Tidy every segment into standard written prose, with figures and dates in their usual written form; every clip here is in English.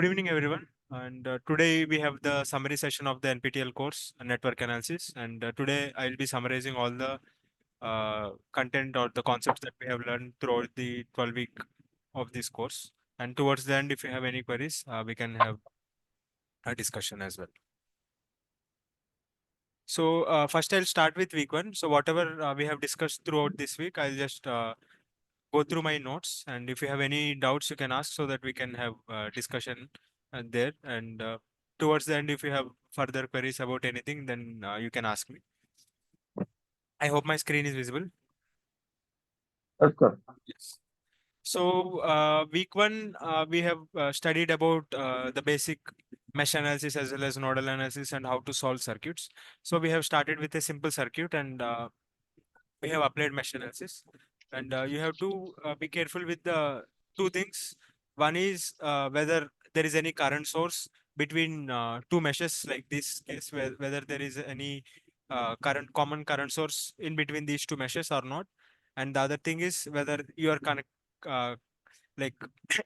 Good evening, everyone. And today we have the summary session of the NPTEL course, Network Analysis. And today I'll be summarizing all the content or the concepts that we have learned throughout the 12-week of this course. And towards the end, if you have any queries, we can have a discussion as well. So first I'll start with week one. So whatever we have discussed throughout this week, I'll just go through my notes, and if you have any doubts you can ask so that we can have discussion there, and towards the end if you have further queries about anything, then you can ask me. I hope my screen is visible. Of course. Yes. So week one we have studied about the basic mesh analysis as well as nodal analysis and how to solve circuits. So we have started with a simple circuit, and we have applied mesh analysis, and you have to be careful with the two things. One is whether there is any current source between two meshes, like this case, whether there is any common current source in between these two meshes or not. And the other thing is whether you are connect uh, like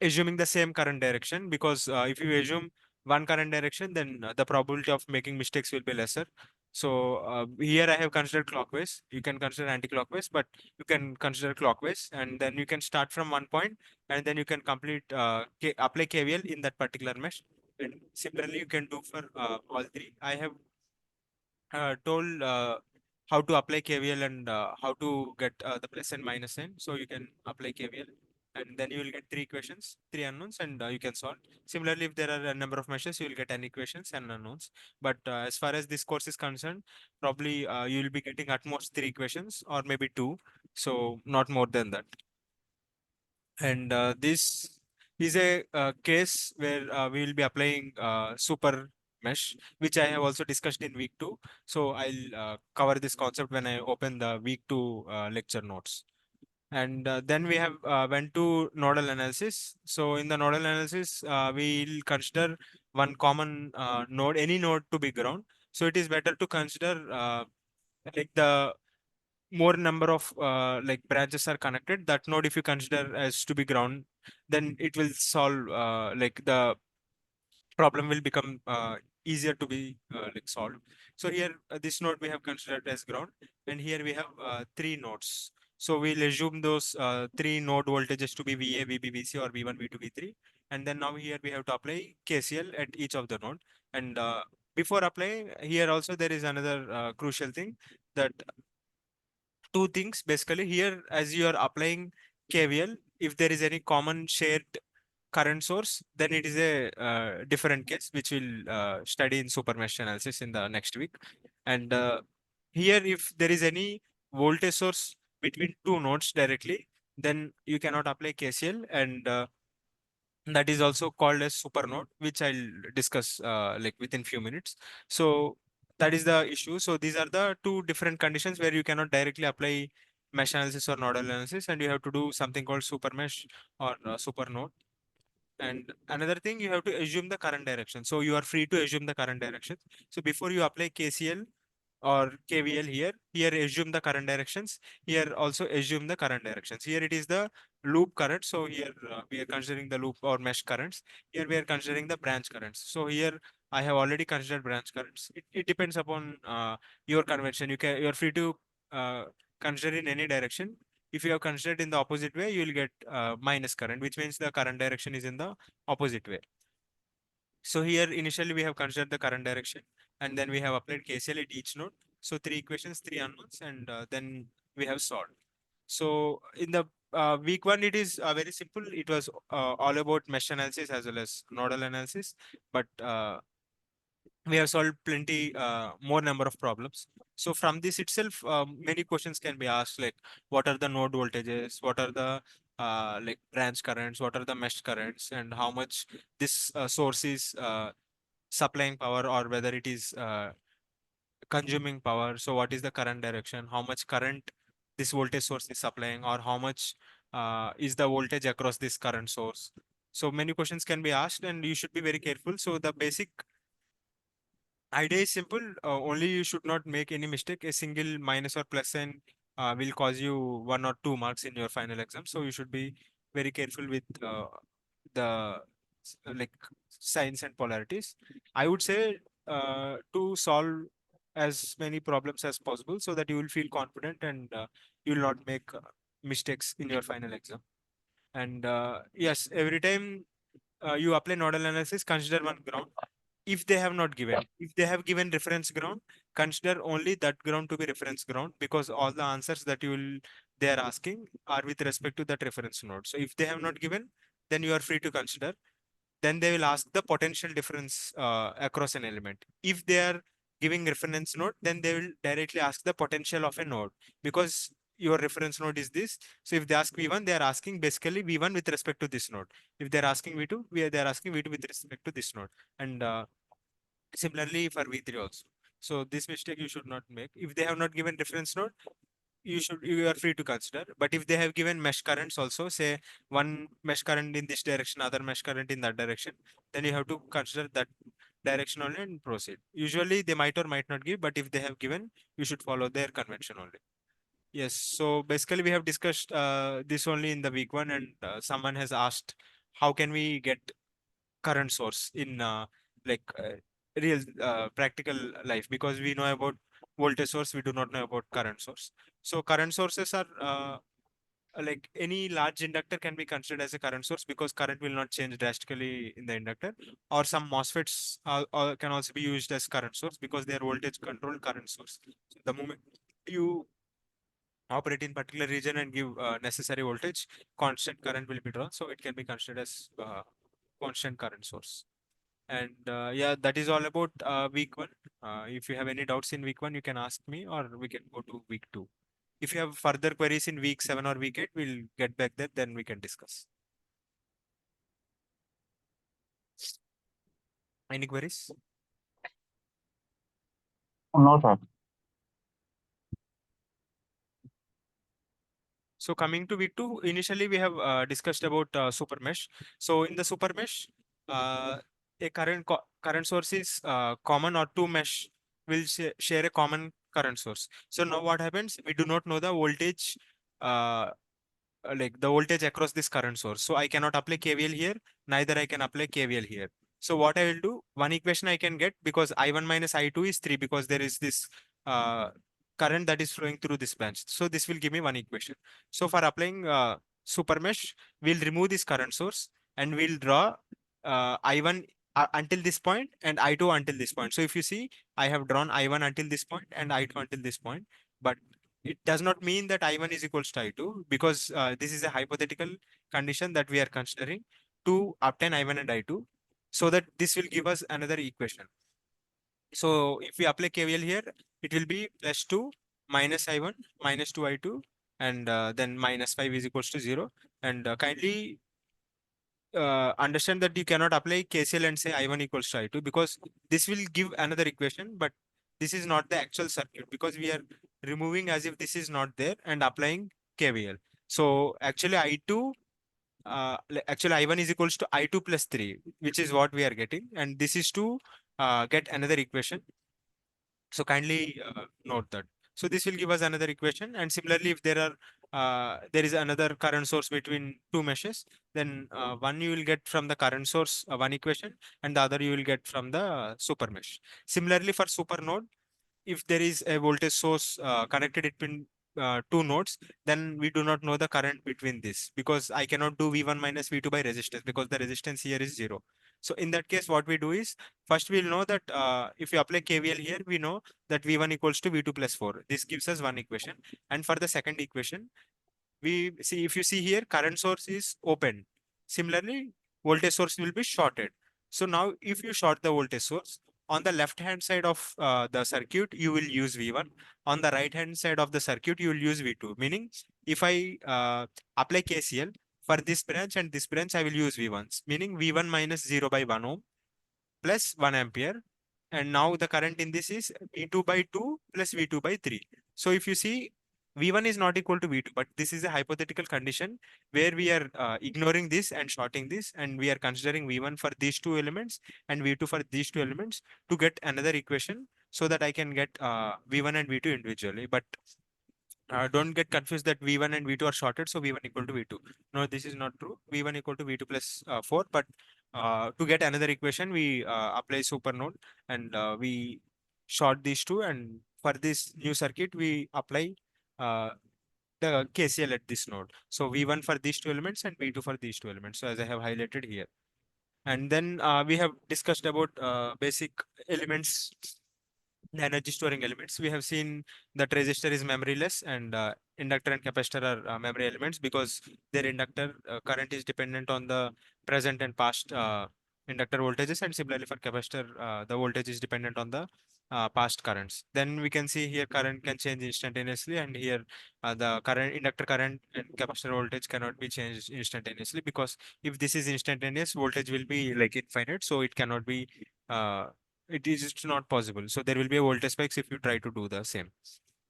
assuming the same current direction, because if you assume one current direction, then the probability of making mistakes will be lesser. So here I have considered clockwise. You can consider anti-clockwise, but you can consider clockwise, and then you can start from one point, and then you can complete apply KVL in that particular mesh. And similarly, you can do for all three. I have told how to apply KVL and how to get the plus and minus sign. So you can apply KVL, and then you will get three equations, three unknowns, and you can solve. Similarly, if there are a number of meshes, you will get n equations and unknowns. But as far as this course is concerned, probably you will be getting at most three equations or maybe two. So not more than that. And this is a case where we will be applying super mesh, which I have also discussed in week two. So I'll cover this concept when I open the week two lecture notes. And then we have went to nodal analysis. So in the nodal analysis, we'll consider one common node, any node to be ground. So it is better to consider like the more number of like branches are connected, that node if you consider as to be ground, then it will solve like the problem will become easier to be like solved. So here this node we have considered as ground, and here we have three nodes. So we'll assume those three node voltages to be VA, VB, VC, or V1, V2, V3. And then now here we have to apply KCL at each of the node. And before applying, here also there is another crucial thing, that two things basically here. As you are applying KVL, if there is any common shared current source, then it is a different case, which we'll study in super mesh analysis in the next week. And here, if there is any voltage source between two nodes directly, then you cannot apply KCL, and that is also called as supernode, which I'll discuss like within few minutes. So that is the issue. So these are the two different conditions where you cannot directly apply mesh analysis or nodal analysis, and you have to do something called super mesh or supernode. And another thing, you have to assume the current direction. So you are free to assume the current direction. So before you apply KCL or KVL here assume the current directions. Here also assume the current directions. Here it is the loop current. So here we are considering the loop or mesh currents. Here we are considering the branch currents. So here I have already considered branch currents. It depends upon your convention. You are free to uh, consider in any direction. If you have considered in the opposite way, you will get minus current, which means the current direction is in the opposite way. So here initially we have considered the current direction, and then we have applied KCL at each node. So three equations, three unknowns, and then we have solved. So in the week one, it is very simple. It was all about mesh analysis as well as nodal analysis, but we have solved plenty more number of problems. So from this itself, many questions can be asked, like what are the node voltages, what are the like branch currents, what are the mesh currents, and how much this source is supplying power, or whether it is consuming power. So what is the current direction, how much current this voltage source is supplying, or how much is the voltage across this current source. So many questions can be asked, and you should be very careful. So the basic idea is simple. Only you should not make any mistake. A single minus or plus sign will cause you 1 or 2 marks in your final exam. So you should be very careful with the like signs and polarities. I would say to solve as many problems as possible so that you will feel confident and you will not make mistakes in your final exam. And yes, every time you apply nodal analysis, consider one ground. If they have not given, if they have given reference ground, consider only that ground to be reference ground, because all the answers that you will they are asking are with respect to that reference node. So if they have not given, then you are free to consider. Then they will ask the potential difference across an element. If they are giving reference node, then they will directly ask the potential of a node, because your reference node is this. So if they ask v1, they are asking basically v1 with respect to this node. If they're asking v2, they are asking v2 with respect to this node. And similarly for v3 also. So this mistake you should not make. If they have not given reference node, you are free to consider. But if they have given mesh currents also, say one mesh current in this direction, other mesh current in that direction, then you have to consider that direction only and proceed. Usually they might or might not give, but if they have given, you should follow their convention only. Yes, so basically we have discussed this only in the week one, and someone has asked how can we get current source in real practical life, because we know about voltage source, we do not know about current source. So current sources are like any large inductor can be considered as a current source, because current will not change drastically in the inductor. Or some MOSFETs can also be used as current source, because they are voltage controlled current source. So the moment you operate in particular region and give necessary voltage, constant current will be drawn, so it can be considered as constant current source. And yeah, that is all about week one. If you have any doubts in week one, you can ask me, or we can go to week two. If you have further queries in week 7 or week 8, we'll get back there, then we can discuss. Any queries? No, sir. So coming to week two, initially we have discussed about super mesh. So in the super mesh, uh, a current source is common, or two mesh will share a common current source. So now what happens? We do not know the voltage, uh, like the voltage across this current source. So I cannot apply KVL here, neither I can apply KVL here. So what I will do, one equation I can get, because I1 minus I2 is 3, because there is this uh, current that is flowing through this branch. So this will give me one equation. So for applying super mesh, we'll remove this current source and we'll draw I1 until this point and I2 until this point. So if you see, I have drawn I1 until this point and I2 until this point, but it does not mean that I1 is equals to I2, because this is a hypothetical condition that we are considering to obtain I1 and I2, so that this will give us another equation. So if we apply KVL here, it will be plus 2 minus I1 minus 2 I2, and then minus 5 is equals to 0. And kindly understand that you cannot apply KCL and say I1 equals to I2, because this will give another equation, but this is not the actual circuit, because we are removing as if this is not there and applying KVL. So actually I2, actually I1 is equals to I2 plus 3, which is what we are getting. And this is to get another equation. So kindly note that. So this will give us another equation. And similarly, if there is another current source between two meshes, then one you will get from the current source, one equation, and the other you will get from the super mesh. Similarly, for super node, if there is a voltage source connected between two nodes, then we do not know the current between this, because I cannot do V1 minus V2 by resistance, because the resistance here is 0. So in that case, what we do is, first we'll know that if you apply KVL here, we know that V1 equals to V2 plus 4. This gives us one equation. And for the second equation, we see, if you see here, current source is open. Similarly, voltage source will be shorted. So now if you short the voltage source, on the left hand side of the circuit, you will use V1. On the right hand side of the circuit, you will use V2. Meaning, if I apply KCL for this branch and this branch, I will use V1s. Meaning V1 minus 0 by 1 ohm plus 1 ampere. And now the current in this is V2 by 2 plus V2 by 3. So if you see, V1 is not equal to V2, but this is a hypothetical condition where we are ignoring this and shorting this, and we are considering V1 for these two elements and V2 for these two elements to get another equation, so that I can get V1 and V2 individually. But don't get confused that V1 and V2 are shorted, so V1 equal to V2. No, this is not true. V1 equal to V2 plus 4, but To get another equation, we apply super node, and we short these two, and for this new circuit we apply uh, the KCL at this node. So V1 for these two elements and V2 for these two elements. So as I have highlighted here. And then we have discussed about basic elements, the energy storing elements. We have seen that resistor is memoryless, and inductor and capacitor are memory elements because their inductor current is dependent on the present and past inductor voltages, and similarly for capacitor, the voltage is dependent on the past currents. Then we can see here current can change instantaneously, and here the current inductor current and capacitor voltage cannot be changed instantaneously, because if this is instantaneous, voltage will be like infinite, so it cannot be it is just not possible. So there will be a voltage spikes if you try to do the same.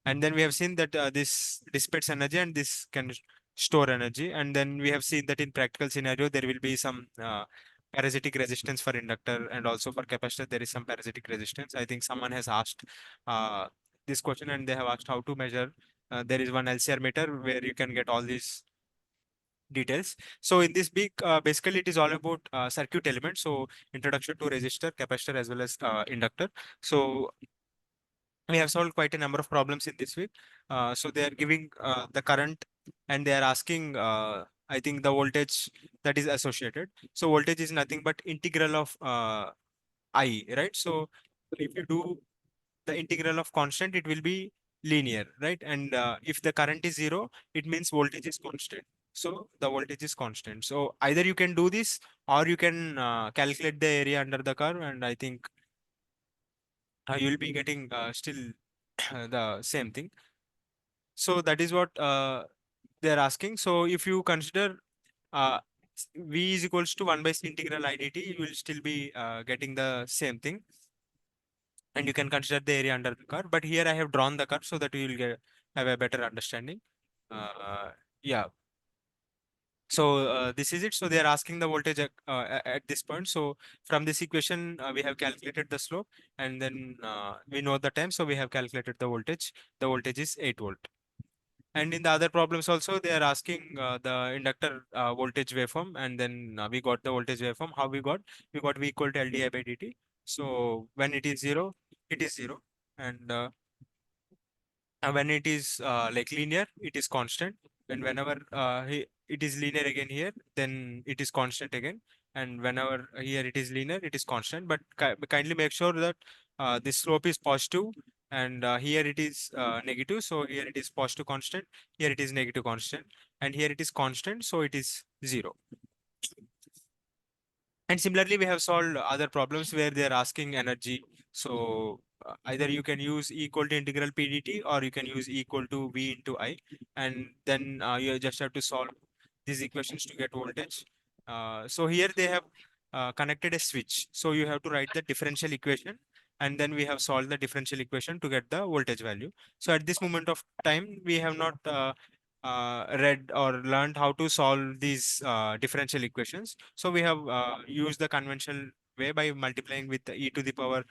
And then we have seen that this dissipates energy and this can store energy. And then we have seen that in practical scenario, there will be some parasitic resistance for inductor, and also for capacitor, there is some parasitic resistance. I think someone has asked uh, this question, and they have asked how to measure. There is one LCR meter where you can get all these details. So in this big, basically it is all about circuit elements. So introduction to resistor, capacitor, as well as inductor. So we have solved quite a number of problems in this week. So they are giving the current, and they are asking, I think, the voltage that is associated. So voltage is nothing but integral of I, right? So if you do the integral of constant, it will be linear, right? And if the current is zero, it means voltage is constant. So the voltage is constant. So either you can do this, or you can calculate the area under the curve, and I think you will be getting still the same thing. So that is what they're asking. So if you consider uh, V is equals to 1 by C integral I dt, you will still be getting the same thing. And you can consider the area under the curve. But here I have drawn the curve so that you will have a better understanding. Yeah. So this is it. So they are asking the voltage at this point. So from this equation, we have calculated the slope, and then we know the time. So we have calculated the voltage. The voltage is 8 volt. And in the other problems also, they are asking the inductor voltage waveform, and then we got the voltage waveform. How we got? We got V equal to LdI by dt. So when it is zero, it is zero, and when it is like linear, it is constant. And whenever it is linear again here, then it is constant again. And whenever here it is linear, it is constant. But kindly make sure that this slope is positive, and here it is negative. So here it is positive constant, here it is negative constant, and here it is constant. So it is zero. And similarly, we have solved other problems where they are asking energy. So either you can use E equal to integral PDT, or you can use E equal to V into I. And then you just have to solve these equations to get voltage. So here they have connected a switch. So you have to write the differential equation, and then we have solved the differential equation to get the voltage value. So at this moment of time, we have not read or learned how to solve these differential equations. So we have used the conventional way by multiplying with the e to the power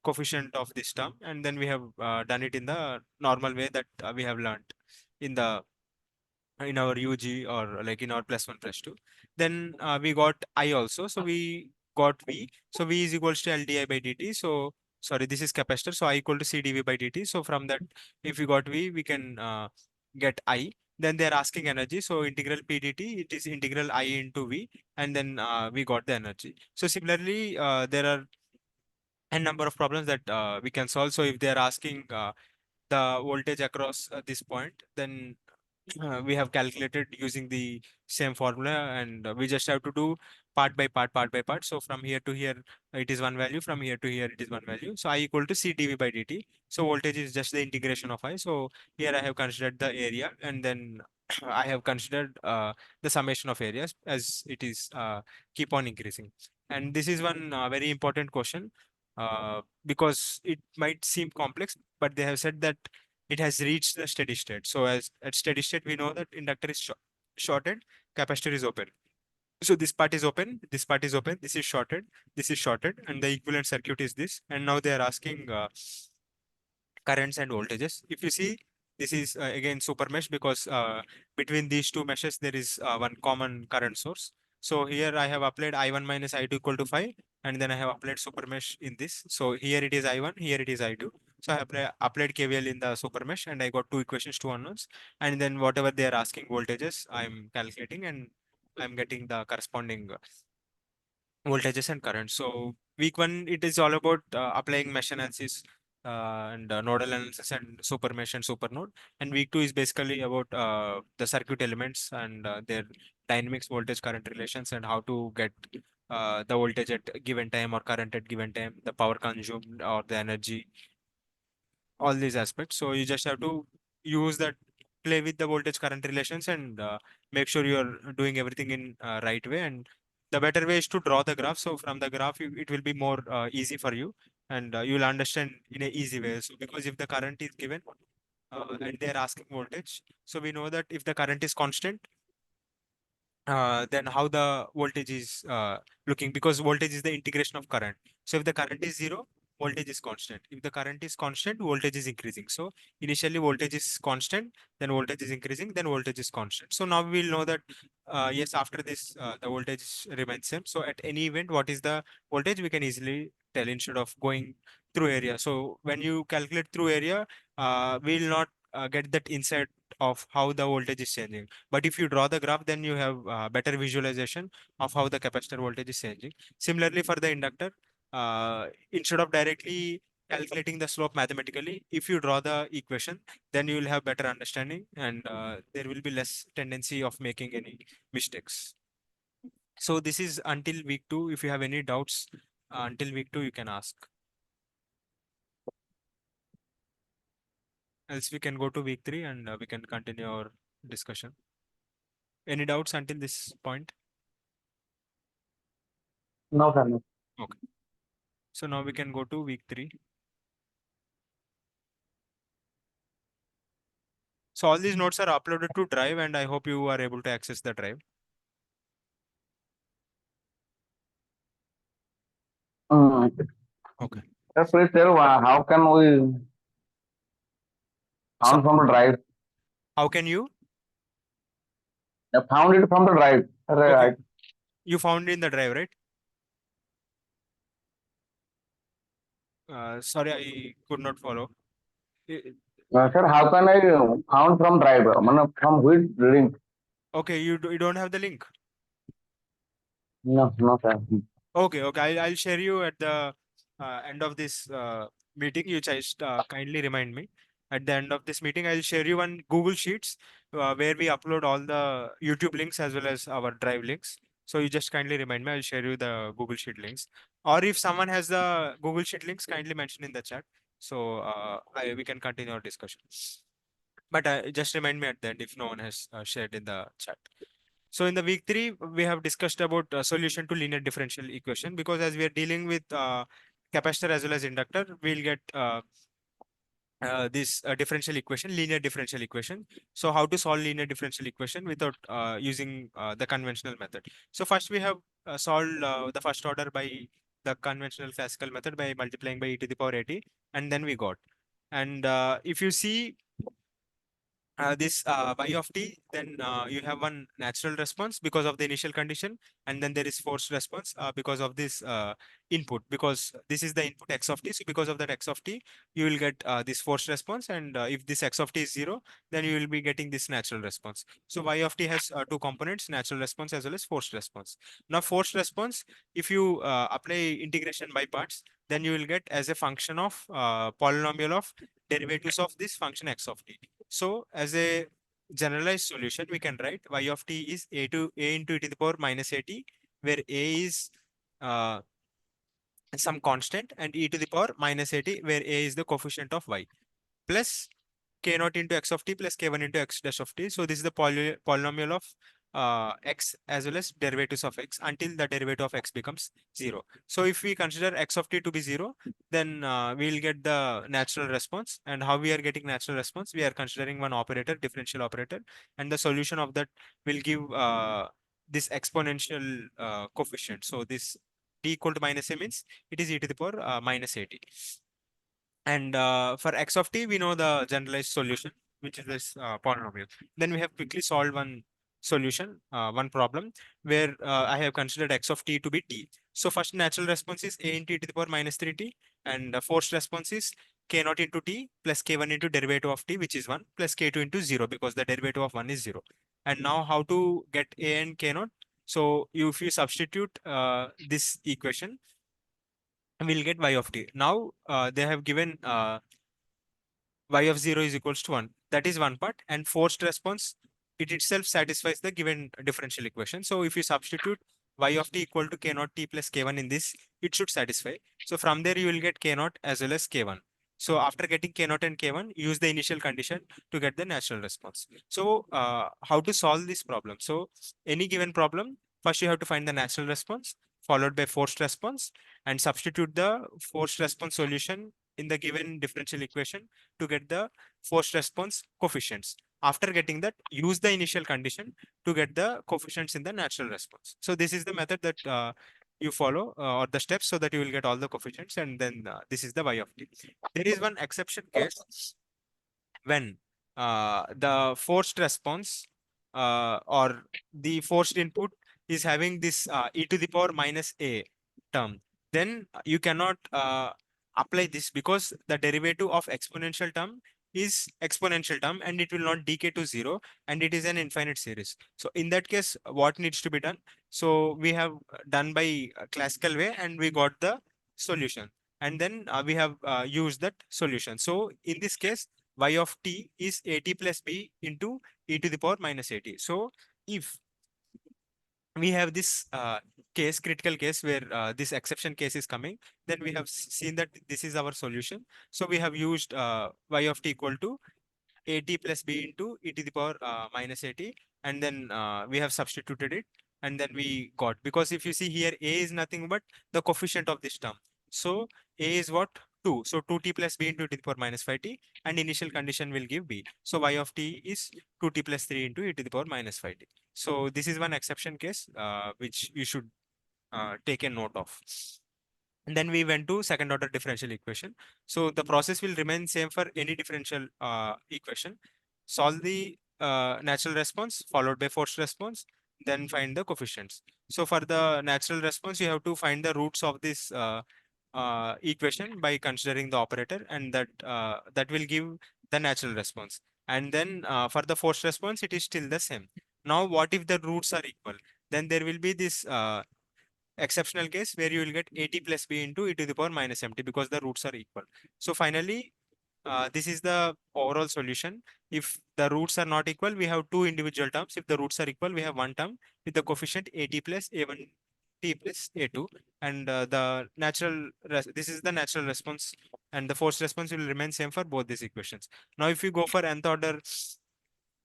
coefficient of this term, and then we have done it in the normal way that we have learned in the in our UG, or like in our plus one plus two. Then we got I also. So we got V. So V is equals to LdI by dt. So sorry, this is capacitor. So I equal to CdV by dt. So from that, if we got V, we can get I. Then they're asking energy. So integral P dt, it is integral I into V. And then we got the energy. So similarly, there are a number of problems that we can solve. So if they're asking the voltage across this point, then we have calculated using the same formula, and we just have to do part by part, part by part. So from here to here, it is one value. From here to here, it is one value. So I equal to C dV by dt. So voltage is just the integration of I. So here I have considered the area, and then I have considered the summation of areas as it is keep on increasing. And this is one very important question, because it might seem complex, but they have said that it has reached the steady state. So as at steady state, we know that inductor is shorted, capacitor is open. So this part is open, this part is open, this is shorted, and the equivalent circuit is this. And now they are asking currents and voltages. If you see, this is again super mesh, because between these two meshes there is one common current source. So here I have applied I1 minus I2 equal to 5, and then I have applied super mesh in this. So here it is I1, here it is I2. So I applied KVL in the super mesh, and I got two equations, two unknowns, and then whatever they are asking voltages, I'm calculating, and I'm getting the corresponding voltages and currents. So week one, it is all about applying mesh analysis and nodal analysis and super mesh and super node. And week two is basically about the circuit elements and their dynamics, voltage, current relations, and how to get the voltage at given time or current at given time, the power consumed or the energy, all these aspects. So you just have to use that, play with the voltage current relations, and make sure you're doing everything in right way. And the better way is to draw the graph. So from the graph, it will be more easy for you, and you'll understand in a easy way. So because if the current is given and they're asking voltage, so we know that if the current is constant, then how the voltage is looking, because voltage is the integration of current. So if the current is zero, voltage is constant. If the current is constant, voltage is increasing. So initially voltage is constant, then voltage is increasing, then voltage is constant. So now we will know that yes, after this the voltage remains same. So at any event, what is the voltage, we can easily tell instead of going through area. So when you calculate through area, we will not get that insight of how the voltage is changing. But if you draw the graph, then you have better visualization of how the capacitor voltage is changing. Similarly, for the inductor, instead of directly calculating the slope mathematically, if you draw the equation, then you will have better understanding, and there will be less tendency of making any mistakes. So this is until week two. If you have any doubts until week two, you can ask. Else we can go to week three, and we can continue our discussion. Any doubts until this point? No, sir. No. Okay. So now we can go to week three. So all these notes are uploaded to Drive, and I hope you are able to access the Drive. Mm. Okay. Sir, please tell how can we So found from the drive? how can you? Found it from the drive. Okay, Right. you found in the Drive, right? Sorry, I could not follow. I- Sir, how can I found from drive? From which link? Okay, you don't have the link. No, no, sir. Okay, okay. I'll share you at the end of this meeting. You just kindly remind me. At the end of this meeting, I'll share you one Google Sheets where we upload all the YouTube links as well as our Drive links. So you just kindly remind me. I'll share you the Google Sheet links. Or if someone has the Google Sheet links, kindly mention in the chat. So we can continue our discussion. But just remind me at the end if no one has shared in the chat. So in the week three, we have discussed about solution to linear differential equation, because as we are dealing with capacitor as well as inductor, we'll get this differential equation, linear differential equation. So how to solve linear differential equation without using the conventional method. So first we have solved the first order by the conventional classical method by multiplying by e to the power 80, and then we got. And if you see this y of t, then you have one natural response because of the initial condition, and then there is forced response because of this input, because this is the input x of t. So because of that x of t, you will get this forced response, and if this x of t is 0, then you will be getting this natural response. So y of t has two components, natural response as well as forced response. Now forced response, if you apply integration by parts, then you will get as a function of polynomial of derivatives of this function x of t. So as a generalized solution, we can write y of t is a into e to the power minus at, where a is uh, some constant, and e to the power minus at, where a is the coefficient of y, plus k naught into x of t plus k1 into x dash of t. So this is the polynomial of x as well as derivatives of x until the derivative of x becomes 0. So if we consider x of t to be 0, then we will get the natural response. And how we are getting natural response? We are considering one operator, differential operator, and the solution of that will give this exponential coefficient. So this t equal to minus a means it is e to the power minus 80. And for x of t, we know the generalized solution, which is this polynomial. Then we have quickly solved one solution, one problem where I have considered x of t to be t. So first natural response is a into e to the power minus 3t, and forced response is k naught into t plus k1 into derivative of t, which is 1, plus k2 into 0, because the derivative of 1 is 0. And now how to get a and k naught? So if you substitute this equation, we'll get y of t. Now they have given y of 0 is equals to 1. That is one part. And forced response, it itself satisfies the given differential equation. So if you substitute y of t equal to k naught t plus k1 in this, it should satisfy. So from there you will get k naught as well as k1. So after getting k naught and k1, use the initial condition to get the natural response. So how to solve this problem? So any given problem, first you have to find the natural response followed by forced response, and substitute the forced response solution in the given differential equation to get the forced response coefficients. After getting that, use the initial condition to get the coefficients in the natural response. So this is the method that you follow, or the steps, so that you will get all the coefficients, and then this is the y of t. There is one exception case when the forced response or the forced input is having this e to the power minus a term, then you cannot apply this, because the derivative of exponential term is exponential term and it will not decay to 0, and it is an infinite series. So in that case, what needs to be done? So we have done by classical way and we got the solution, and then we have used that solution. So in this case, y of t is at plus b into e to the power minus at. So if we have this case, critical case, where this exception case is coming, then we have seen that this is our solution. So we have used y of t equal to at plus b into e to the power minus at, and then we have substituted it, and then we got, because if you see here, a is nothing but the coefficient of this term. So a is what? 2. So 2t plus b into e to the power minus 5t, and initial condition will give b. So y of t is 2t plus 3 into e to the power minus 5t. So this is one exception case which you should take a note of. And then we went to second order differential equation. So the process will remain same for any differential equation. Solve the natural response followed by forced response, then find the coefficients. So for the natural response, you have to find the roots of this equation by considering the operator, and that will give the natural response. And then for the forced response, it is still the same. Now, what if the roots are equal? Then there will be this exceptional case where you will get at plus b into e to the power minus mt, because the roots are equal. So finally, this is the overall solution. If the roots are not equal, we have two individual terms. If the roots are equal, we have one term with the coefficient at plus a1 t plus a2, and this is the natural response, and the forced response will remain same for both these equations. Now if you go for nth order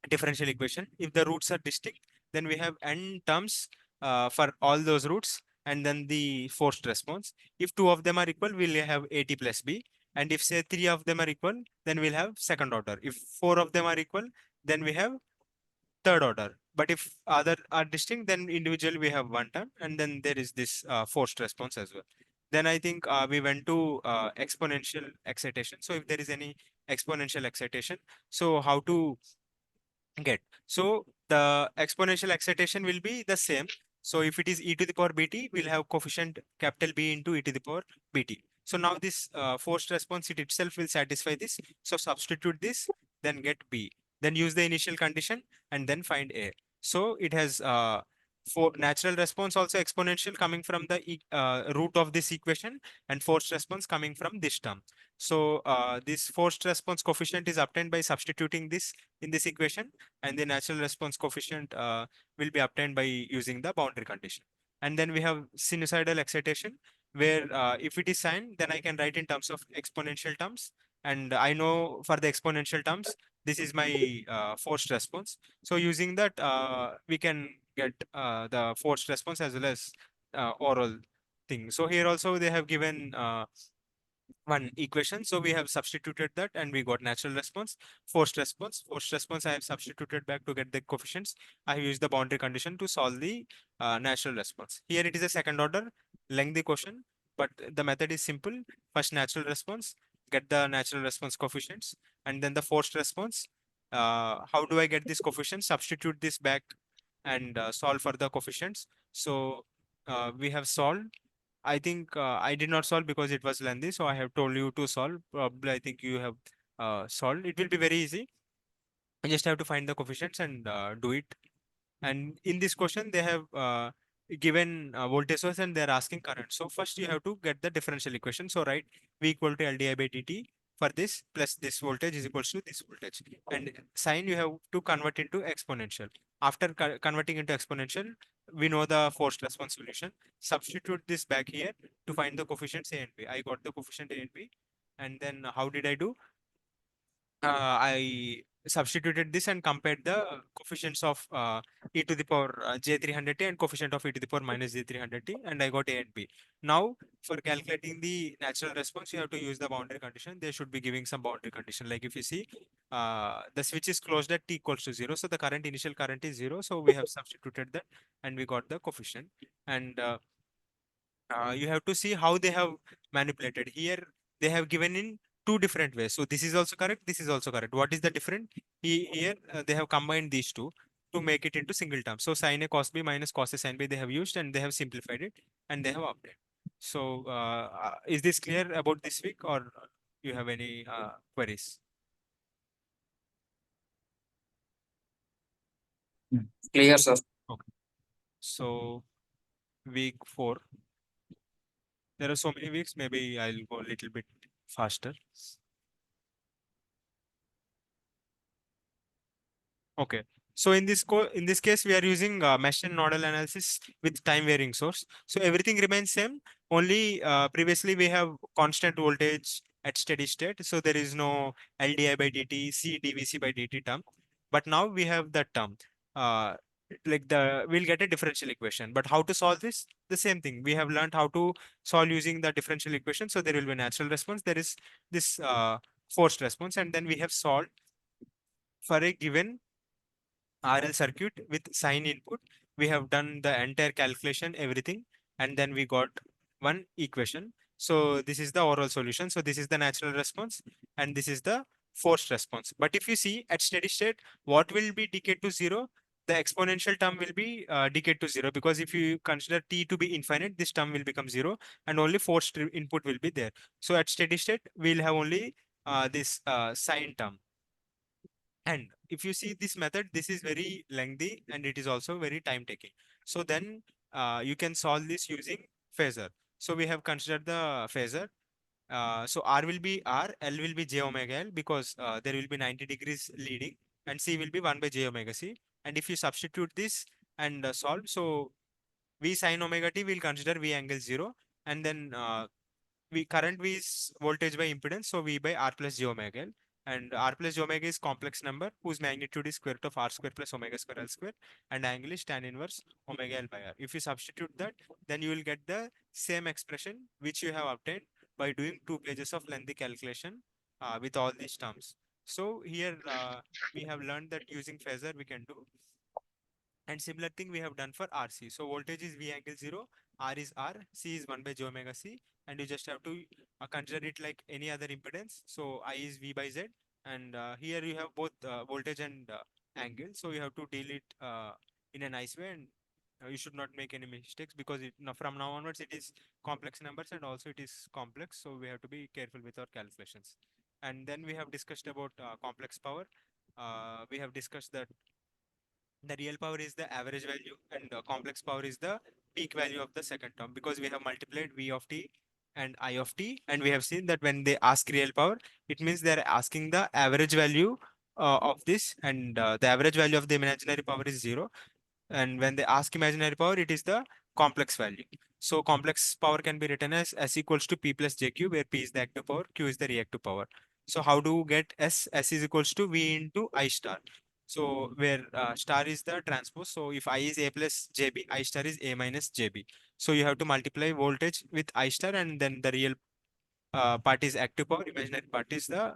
differential equation, if the roots are distinct, then we have n terms for all those roots, and then the forced response. If two of them are equal, we'll have at plus b, and if say three of them are equal, then we'll have second order. If four of them are equal, then we have third order. But if other are distinct, then individually we have one term, and then there is this forced response as well. Then I think we went to exponential excitation. So if there is any exponential excitation, so how to get? So the exponential excitation will be the same. So if it is e to the power bt, we'll have coefficient capital B into e to the power bt. So now this forced response, it itself will satisfy this. So substitute this, then get b. Then use the initial condition and then find a. So it has for natural response also exponential coming from the root of this equation, and forced response coming from this term. So this forced response coefficient is obtained by substituting this in this equation, and the natural response coefficient will be obtained by using the boundary condition. And then we have sinusoidal excitation, where if it is sine, then I can write in terms of exponential terms, and I know for the exponential terms, this is my forced response. So using that, we can get the forced response as well as oral thing. So here also they have given one equation. So we have substituted that and we got natural response, forced response. Forced response I have substituted back to get the coefficients. I have used the boundary condition to solve the natural response. Here it is a second order lengthy question, but the method is simple. First natural response, get the natural response coefficients, and then the forced response. How do I get this coefficient? Substitute this back and solve for the coefficients. So we have solved. I think I did not solve because it was lengthy, so I have told you to solve. Probably I think you have solved. It will be very easy. You just have to find the coefficients and do it. And in this question, they have given voltage source and they're asking current. So first you have to get the differential equation. So write V equal to LdI by dt for this plus this voltage is equals to this voltage. And sign you have to convert into exponential. After converting into exponential, we know the forced response solution. Substitute this back here to find the coefficients A and B. I got the coefficient A and B. And then how did I do? I substituted this and compared the coefficients of e to the power j300t and coefficient of e to the power minus j300t, and I got A and B. Now, for calculating the natural response, you have to use the boundary condition. They should be giving some boundary condition. Like if you see, the switch is closed at t equals to 0. So the current, initial current is 0. So we have substituted that and we got the coefficient. And you have to see how they have manipulated. Here they have given in two different ways. So this is also correct, this is also correct. What is the difference? Here they have combined these two to make it into single term. So sin A cos B minus cos A sin B they have used and they have simplified it and they have updated. So is this clear about this week or you have any queries? Clear, sir. Okay. So week 4. There are so many weeks, maybe I'll go a little bit faster. Okay. So in this case, we are using mesh and nodal analysis with time varying source. So everything remains same. Only previously we have constant voltage at steady state. So there is no LdI by dt, C dVc by dt term. But now we have that term. Uh, we'll get a differential equation. But how to solve this? The same thing. We have learned how to solve using the differential equation. So there will be natural response. There is this forced response, and then we have solved for a given RL circuit with sine input. We have done the entire calculation, everything, and then we got one equation. So this is the overall solution. So this is the natural response, and this is the forced response. But if you see at steady state, what will be decayed to zero? The exponential term will be decayed to zero, because if you consider t to be infinite, this term will become zero, and only forced input will be there. So at steady state, we'll have only this sine term. And if you see this method, this is very lengthy and it is also very time taking. So then you can solve this using phasor. So we have considered the phasor. So R will be R, L will be j omega L, because there will be 90 degrees leading, and C will be 1 by j omega C. And if you substitute this and solve, so V sin omega t will consider V angle 0, and then we current V is voltage by impedance, so V by R plus j omega L. And R plus j omega is complex number whose magnitude is square root of R square plus omega square L square, and angle is tan inverse omega L by R. If you substitute that, then you will get the same expression which you have obtained by doing 2 pages of lengthy calculation with all these terms. So here we have learned that using phasor we can do. And similar thing we have done for RC. So voltage is V angle 0, R is R, C is 1 by j omega C, and you just have to consider it like any other impedance. So I is V by Z, and here you have both voltage and angle. So you have to deal it in a nice way, and you should not make any mistakes, because now from now onwards it is complex numbers and also it is complex. So we have to be careful with our calculations. And then we have discussed about complex power. We have discussed that the real power is the average value and complex power is the peak value of the second term, because we have multiplied V of t and I of t, and we have seen that when they ask real power, it means they're asking the average value of this, and the average value of the imaginary power is 0. And when they ask imaginary power, it is the complex value. So complex power can be written as S equals to P plus JQ, where P is the active power, Q is the reactive power. So how do you get S? S is equals to V into I star. So where star is the transpose. So if I is A plus JB, I star is A minus JB. So you have to multiply voltage with I star, and then the real part is active power, imaginary part is the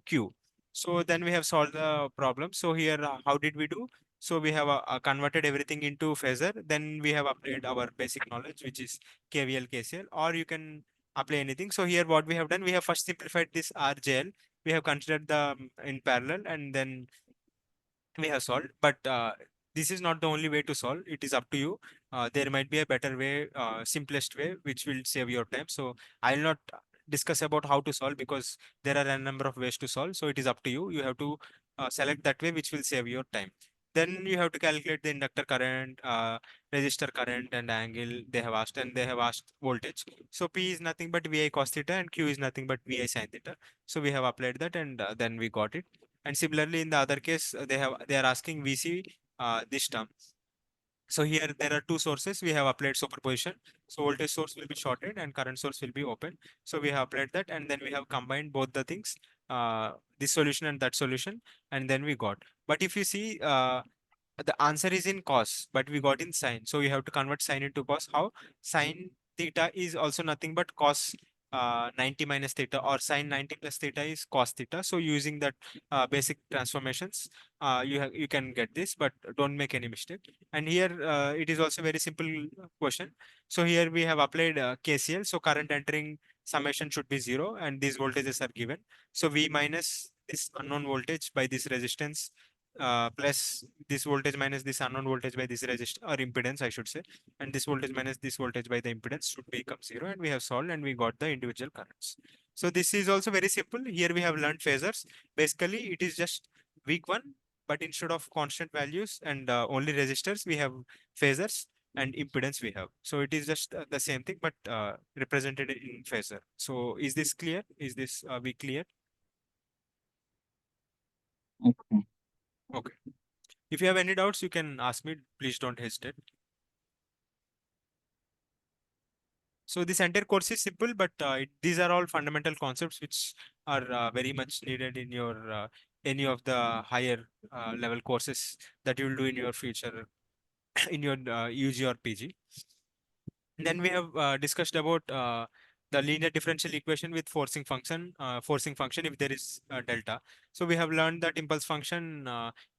Q. So then we have solved the problem. So here, how did we do? So we have converted everything into phasor. Then we have applied our basic knowledge, which is KVL, KCL, or you can apply anything. So here, what we have done, we have first simplified this RJL. We have considered the in parallel, and then we have solved. But this is not the only way to solve. It is up to you. There might be a better way, simplest way, which will save your time. So I'll not discuss about how to solve, because there are a number of ways to solve. So it is up to you. You have to select that way, which will save your time. Then you have to calculate the inductor current, resistor current, and angle they have asked, and they have asked voltage. So P is nothing but VI cos theta, and Q is nothing but VI sin theta. So we have applied that, and then we got it. And similarly, in the other case, they are asking VC, this term. So here there are two sources. We have applied superposition. So voltage source will be shorted and current source will be open. So we have applied that, and then we have combined both the things, this solution and that solution, and then we got. But if you see, the answer is in cos, but we got in sine. So you have to convert sine into cos. How? Sine theta is also nothing but cos 90 minus theta, or sine 90 plus theta is cos theta. So using that basic transformations, you can get this, but don't make any mistake. And here it is also very simple question. So here we have applied KCL. So current entering summation should be 0, and these voltages are given. So V minus this unknown voltage by this resistance, plus this voltage minus this unknown voltage by this resistance or impedance, I should say, and this voltage minus this voltage by the impedance should become 0, and we have solved and we got the individual currents. So this is also very simple. Here we have learned phasors. Basically, it is just weak one, but instead of constant values and only resistors, we have phasors, and impedance we have. So it is just the same thing, but represented in phasor. So is this clear? Is this we clear? Okay. Okay. If you have any doubts, you can ask me. Please don't hesitate. So this entire course is simple, but these are all fundamental concepts which are very much needed in your any of the higher level courses that you will do in your future in your UG or PG. Then we have discussed about the linear differential equation with forcing function if there is delta. So we have learned that impulse function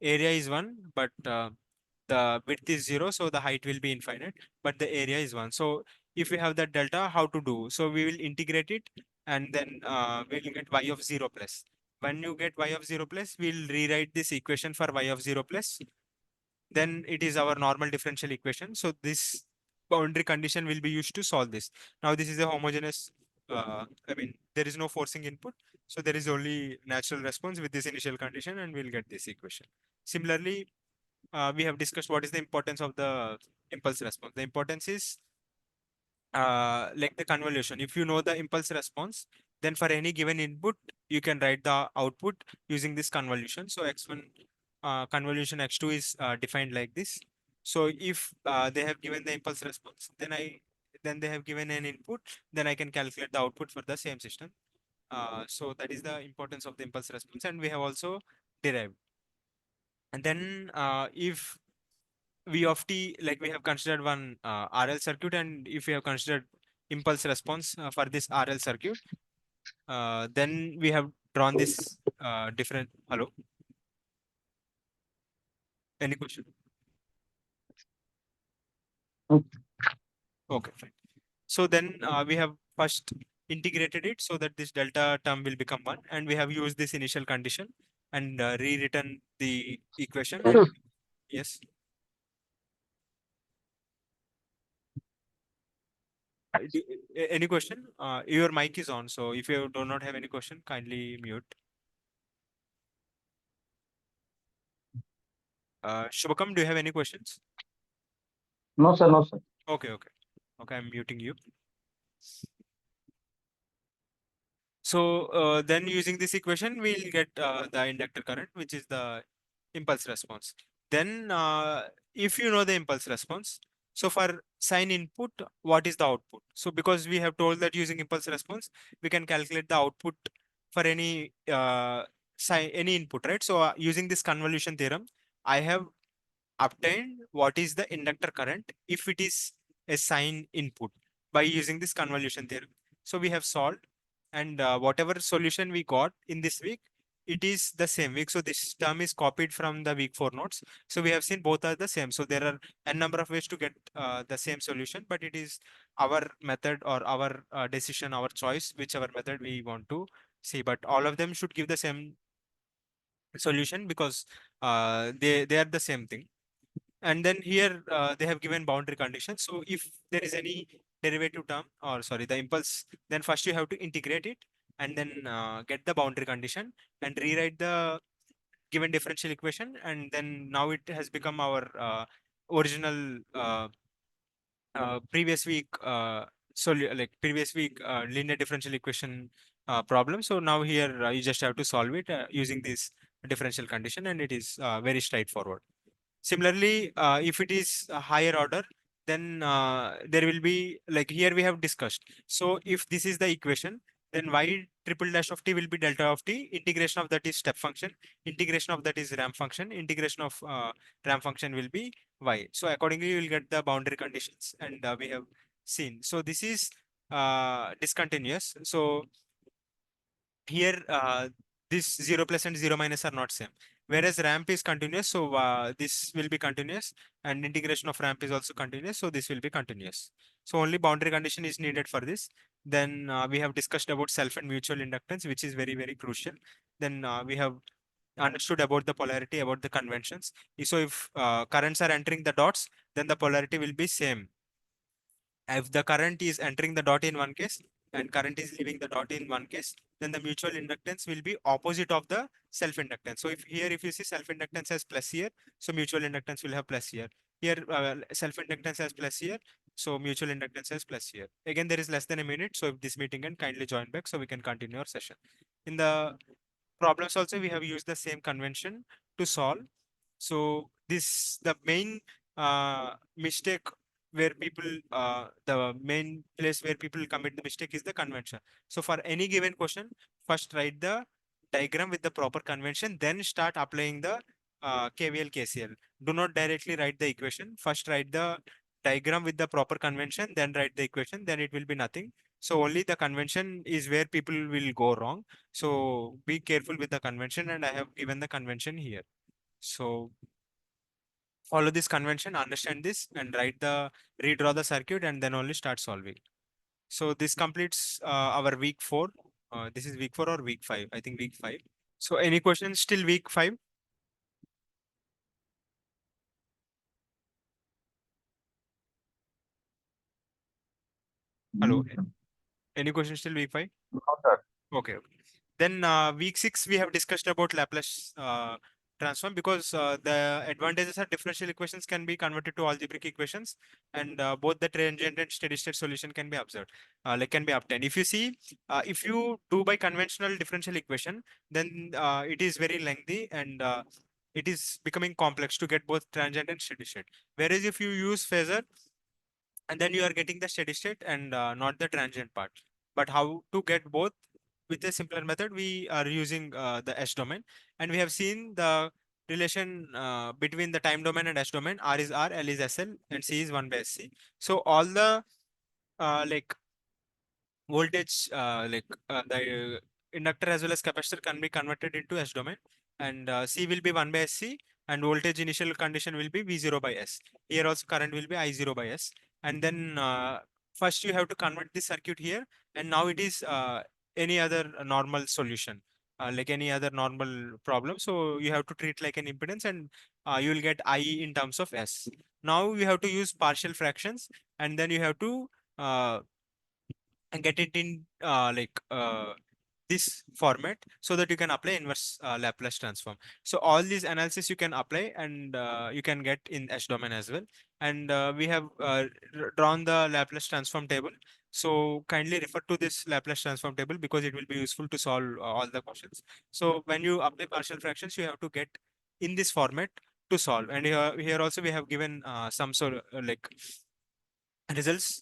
area is 1, but the width is 0, so the height will be infinite, but the area is 1. So if we have that delta, how to do? So we will integrate it, and then we will get y of 0 plus. When you get y of 0 plus, we'll rewrite this equation for y of 0 plus. Then it is our normal differential equation. So this boundary condition will be used to solve this. Now this is a homogeneous, I mean, there is no forcing input. So there is only natural response with this initial condition, and we'll get this equation. Similarly, we have discussed what is the importance of the impulse response. The importance is like the convolution. If you know the impulse response, then for any given input, you can write the output using this convolution. So x1 convolution x2 is defined like this. So if they have given the impulse response, then they have given an input, then I can calculate the output for the same system. So that is the importance of the impulse response, and we have also derived. And then if V of t, like we have considered one RL circuit, and if we have considered impulse response for this RL circuit, then we have drawn this different. Hello, any question? Okay, fine. So then we have first integrated it so that this delta term will become 1, and we have used this initial condition and rewritten the equation. And yes, any question? Your mic is on, so if you do not have any question, kindly mute. Shubhakam, do you have any questions? No, sir, no, sir. Okay, okay. Okay, I'm muting you. So then using this equation, we'll get the inductor current, which is the impulse response. Then if you know the impulse response, so for sine input, what is the output? So because we have told that using impulse response, we can calculate the output for any any input, right? So using this convolution theorem, I have obtained what is the inductor current if it is a sine input by using this convolution theorem. So we have solved, and whatever solution we got in this week, it is the same week. So this term is copied from the week 4 notes. So we have seen both are the same. So there are a number of ways to get the same solution, but it is our method or our decision, our choice, whichever method we want to see. But all of them should give the same solution, because they are the same thing. And then here they have given boundary conditions. So if there is any derivative term, or sorry, the impulse, then first you have to integrate it and then get the boundary condition and rewrite the given differential equation. And then now it has become our original previous week like previous week linear differential equation problem. So now here you just have to solve it using this differential condition, and it is very straightforward. Similarly, if it is a higher order, then there will be, like here we have discussed. So if this is the equation, then y triple dash of t will be delta of t. Integration of that is step function. Integration of that is ramp function. Integration of ramp function will be y. So accordingly, you will get the boundary conditions, and we have seen. So this is discontinuous. So here this 0 plus and 0 minus are not same, whereas ramp is continuous. So this will be continuous, and integration of ramp is also continuous, so this will be continuous. So only boundary condition is needed for this. Then we have discussed about self and mutual inductance, which is very, very crucial. Then we have understood about the polarity, about the conventions. So if currents are entering the dots, then the polarity will be same. If the current is entering the dot in one case and current is leaving the dot in one case, then the mutual inductance will be opposite of the self inductance. So if here, if you see self inductance has plus here, so mutual inductance will have plus here. Here self inductance has plus here, so mutual inductance has plus here. Again, there is less than a minute, so if this meeting can kindly join back so we can continue our session. In the problems also, we have used the same convention to solve. So this the main mistake where people the main place where people commit the mistake is the convention. So for any given question, first write the diagram with the proper convention, then start applying the KVL KCL. Do not directly write the equation. First write the diagram with the proper convention, then write the equation, then it will be nothing. So only the convention is where people will go wrong. So be careful with the convention, and I have given the convention here. So follow this convention, understand this, and redraw the circuit, and then only start solving. So this completes our week 4. This is week 4 or week 5? I think week 5. So any questions till week 5? Hello. Any questions till week 5? No, sir. Okay. Then week 6, we have discussed about Laplace transform, because the advantages are differential equations can be converted to algebraic equations, and both the transient and steady state solution can be observed, can be obtained. If you see, if you do by conventional differential equation, then it is very lengthy, and it is becoming complex to get both transient and steady state. Whereas if you use phasor, and then you are getting the steady state and not the transient part. But how to get both? With a simpler method, we are using the S domain, and we have seen the relation between the time domain and S domain. R is R, L is SL, and C is 1 by SC. So all the like voltage, the inductor as well as capacitor can be converted into S domain, and C will be 1 by SC, and voltage initial condition will be V0 by S. Here also current will be I0 by S. And then first you have to convert this circuit here, and now it is any other normal solution, like any other normal problem. So you have to treat like an impedance, and you will get I in terms of S. Now you have to use partial fractions, and then you have to uh, and get it in this format, so that you can apply inverse Laplace transform. So all these analysis you can apply, and you can get in S domain as well. And we have drawn the Laplace transform table. So kindly refer to this Laplace transform table, because it will be useful to solve all the questions. So when you apply partial fractions, you have to get in this format to solve. And here also we have given some sort of results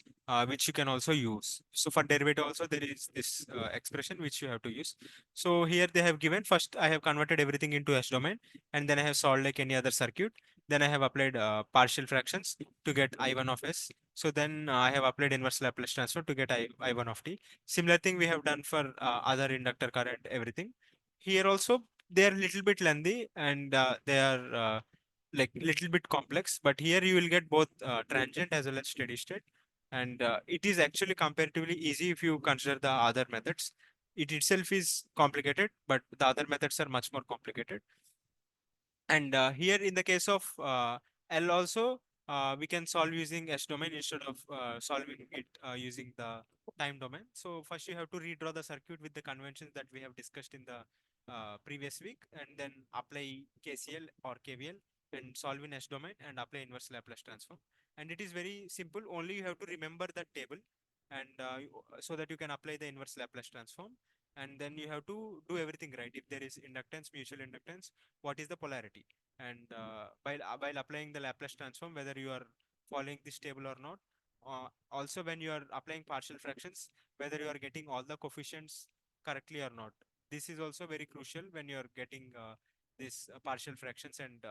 which you can also use. So for derivative also there is this expression which you have to use. So here they have given, first I have converted everything into S domain, and then I have solved like any other circuit. Then I have applied partial fractions to get I1 of S. So then I have applied inverse Laplace transform to get I1 of t. Similar thing we have done for other inductor current, everything. Here also they are little bit lengthy, and they are like little bit complex, but here you will get both transient as well as steady state. And it is actually comparatively easy if you consider the other methods. It itself is complicated, but the other methods are much more complicated. And here in the case of L also, we can solve using S domain instead of solving it using the time domain. So first you have to redraw the circuit with the conventions that we have discussed in the previous week, and then apply KCL or KVL and solve in S domain and apply inverse Laplace transform. And it is very simple. Only you have to remember that table, and so that you can apply the inverse Laplace transform. And then you have to do everything right. If there is inductance, mutual inductance, what is the polarity? And while applying the Laplace transform, whether you are following this table or not. Also, when you are applying partial fractions, whether you are getting all the coefficients correctly or not. This is also very crucial when you are getting this partial fractions, and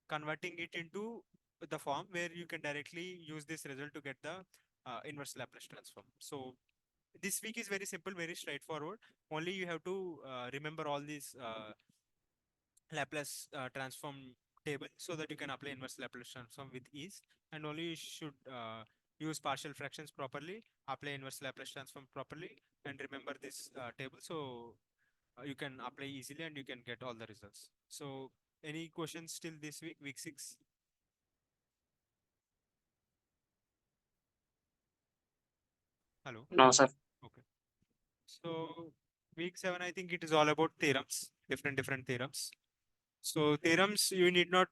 converting it into the form where you can directly use this result to get the inverse Laplace transform. So this week is very simple, very straightforward. Only you have to remember all these Laplace transform table so that you can apply inverse Laplace transform with ease. And only you should use partial fractions properly, apply inverse Laplace transform properly, and remember this table, so you can apply easily and you can get all the results. So any questions still this week, week 6? Hello. No, sir. Okay. So week 7, I think it is all about theorems, different theorems. So theorems, you need not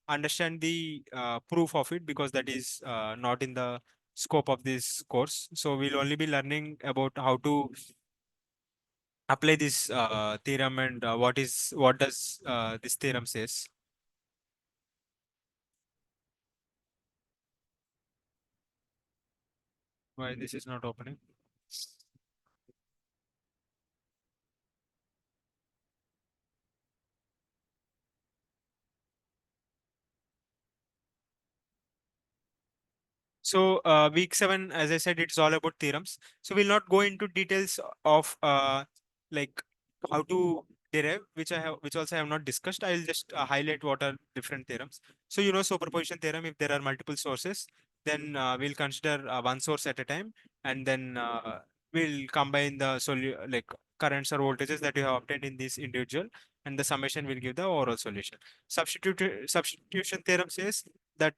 understand the proof of it, because that is not in the scope of this course. So we'll only be learning about how to apply this theorem, and what does this theorem says. Why this is not opening? So week 7, as I said, it's all about theorems. So we'll not go into details of like how to derive, which also I have not discussed. I'll just highlight what are different theorems. So superposition theorem, if there are multiple sources, then we'll consider one source at a time, and then we'll combine the like currents or voltages that you have obtained in this individual, and the summation will give the overall solution. Substitution theorem says that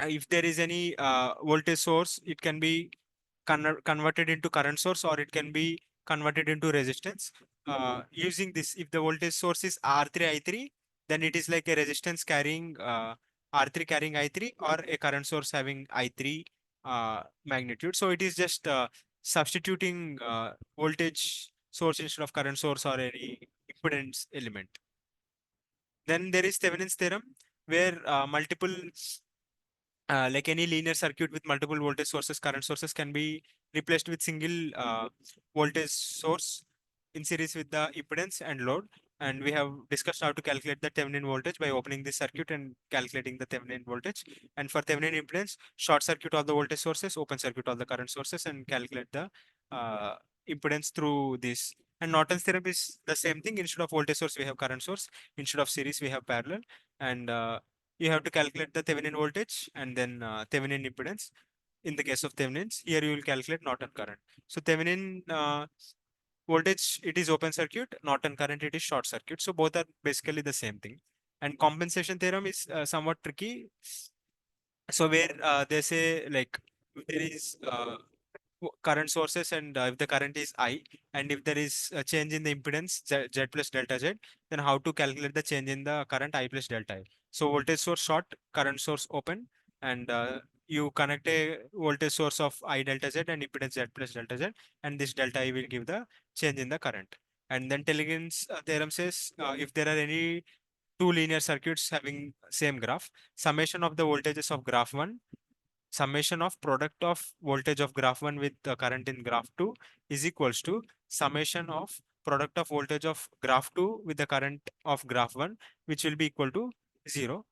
if there is any voltage source, it can be converted into current source, or it can be converted into resistance. Using this, if the voltage source is R3 I3, then it is like a resistance carrying R3 carrying I3, or a current source having I3 magnitude. So it is just substituting voltage source instead of current source or any impedance element. Then there is Thevenin's theorem, where multiple like any linear circuit with multiple voltage sources, current sources can be replaced with single voltage source in series with the impedance and load. And we have discussed how to calculate the Thevenin voltage by opening this circuit and calculating the Thevenin voltage. And for Thevenin impedance, short circuit all the voltage sources, open circuit all the current sources, and calculate the uh, impedance through this. And Norton's theorem is the same thing. Instead of voltage source, we have current source. Instead of series, we have parallel. And you have to calculate the Thevenin voltage and then Thevenin impedance. In the case of Thevenin's, here you will calculate Norton current. So Thevenin voltage, it is open circuit. Norton current, it is short circuit. So both are basically the same thing. And compensation theorem is somewhat tricky. So where they say, like, there is current sources, and if the current is I, and if there is a change in the impedance Z plus delta Z, then how to calculate the change in the current I plus delta I. So voltage source short, current source open, and you connect a voltage source of I delta Z and impedance Z plus delta Z, and this delta I will give the change in the current. And then Telegin's theorem says if there are any two linear circuits having same graph, summation of the voltages of graph 1, summation of product of voltage of graph 1 with the current in graph 2 is equals to summation of product of voltage of graph 2 with the current of graph 1, which will be equal to 0.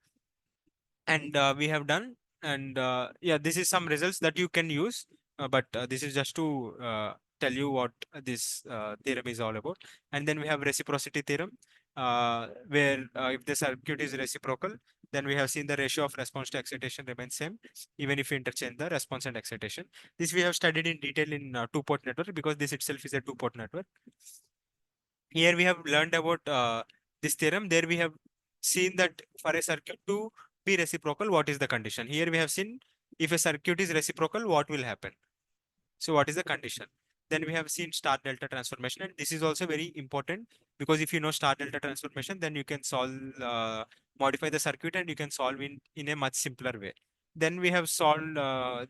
And we have done, and yeah, this is some results that you can use, but this is just to tell you what this theorem is all about. And then we have reciprocity theorem, where if the circuit is reciprocal, then we have seen the ratio of response to excitation remains same even if you interchange the response and excitation. This we have studied in detail in two-port network, because this itself is a two-port network. Here we have learned about this theorem. There we have seen that for a circuit to be reciprocal, what is the condition? Here we have seen if a circuit is reciprocal, what will happen? So what is the condition? Then we have seen star delta transformation, and this is also very important because if you know star delta transformation, then you can solve, modify the circuit, and you can solve in a much simpler way. Then we have solved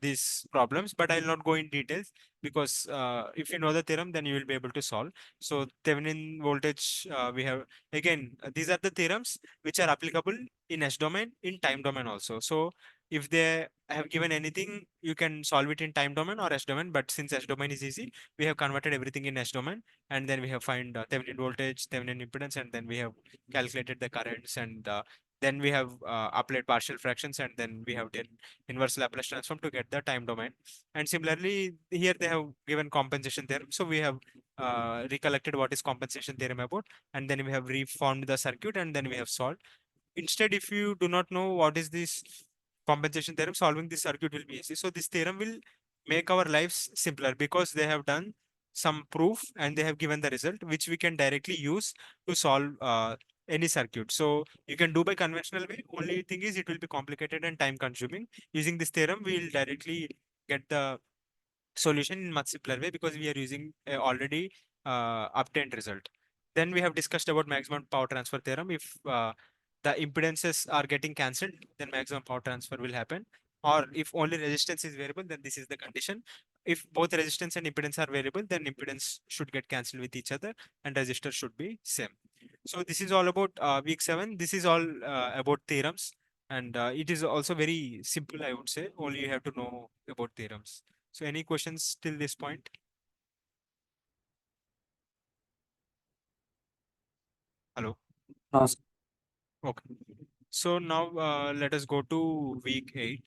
these problems, but I'll not go in details because if you know the theorem, then you will be able to solve. So Thevenin voltage, we have again, these are the theorems which are applicable in S domain, in time domain also. So if they have given anything, you can solve it in time domain or S domain. But since S domain is easy, we have converted everything in S domain, and then we have find Thevenin voltage, Thevenin impedance, and then we have calculated the currents, and then we have applied partial fractions, and then we have done inverse Laplace transform to get the time domain. And similarly, here they have given compensation theorem. So we have recollected what is compensation theorem about, and then we have reformed the circuit, and then we have solved. Instead, if you do not know what is this compensation theorem, solving this circuit will be easy. So this theorem will make our lives simpler because they have done some proof and they have given the result which we can directly use to solve any circuit. So you can do by conventional way. Only thing is it will be complicated and time consuming. Using this theorem, we will directly get the solution in much simpler way because we are using a already obtained result. Then we have discussed about maximum power transfer theorem. If the impedances are getting cancelled, then maximum power transfer will happen. Or if only resistance is variable, then this is the condition. If both resistance and impedance are variable, then impedance should get cancelled with each other and resistor should be same. So this is all about week 7. This is all about theorems, and it is also very simple, I would say. Only you have to know about theorems. So any questions till this point? Hello. Uh, Okay. So now let us go to week 8.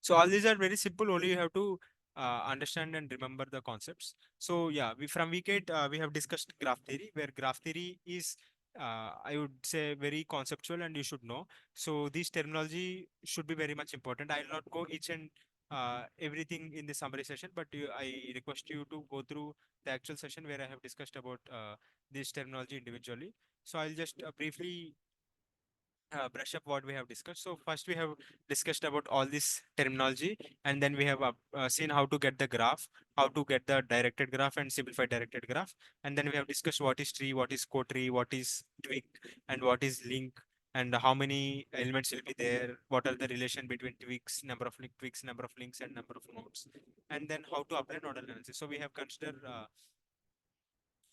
So all these are very simple. Only you have to understand and remember the concepts. So yeah, we from week 8 we have discussed graph theory, where graph theory is I would say very conceptual and you should know. So this terminology should be very much important. I'll not go each and everything in the summary session, but I request you to go through the actual session where I have discussed about this terminology individually. So I'll just briefly brush up what we have discussed. So first we have discussed about all this terminology, and then we have seen how to get the graph, how to get the directed graph and simplified directed graph, and then we have discussed what is tree, what is co-tree, what is twig, and what is link, and how many elements will be there, what are the relation between twigs, number of twigs, number of links, and number of nodes, and then how to apply nodal analysis. So we have considered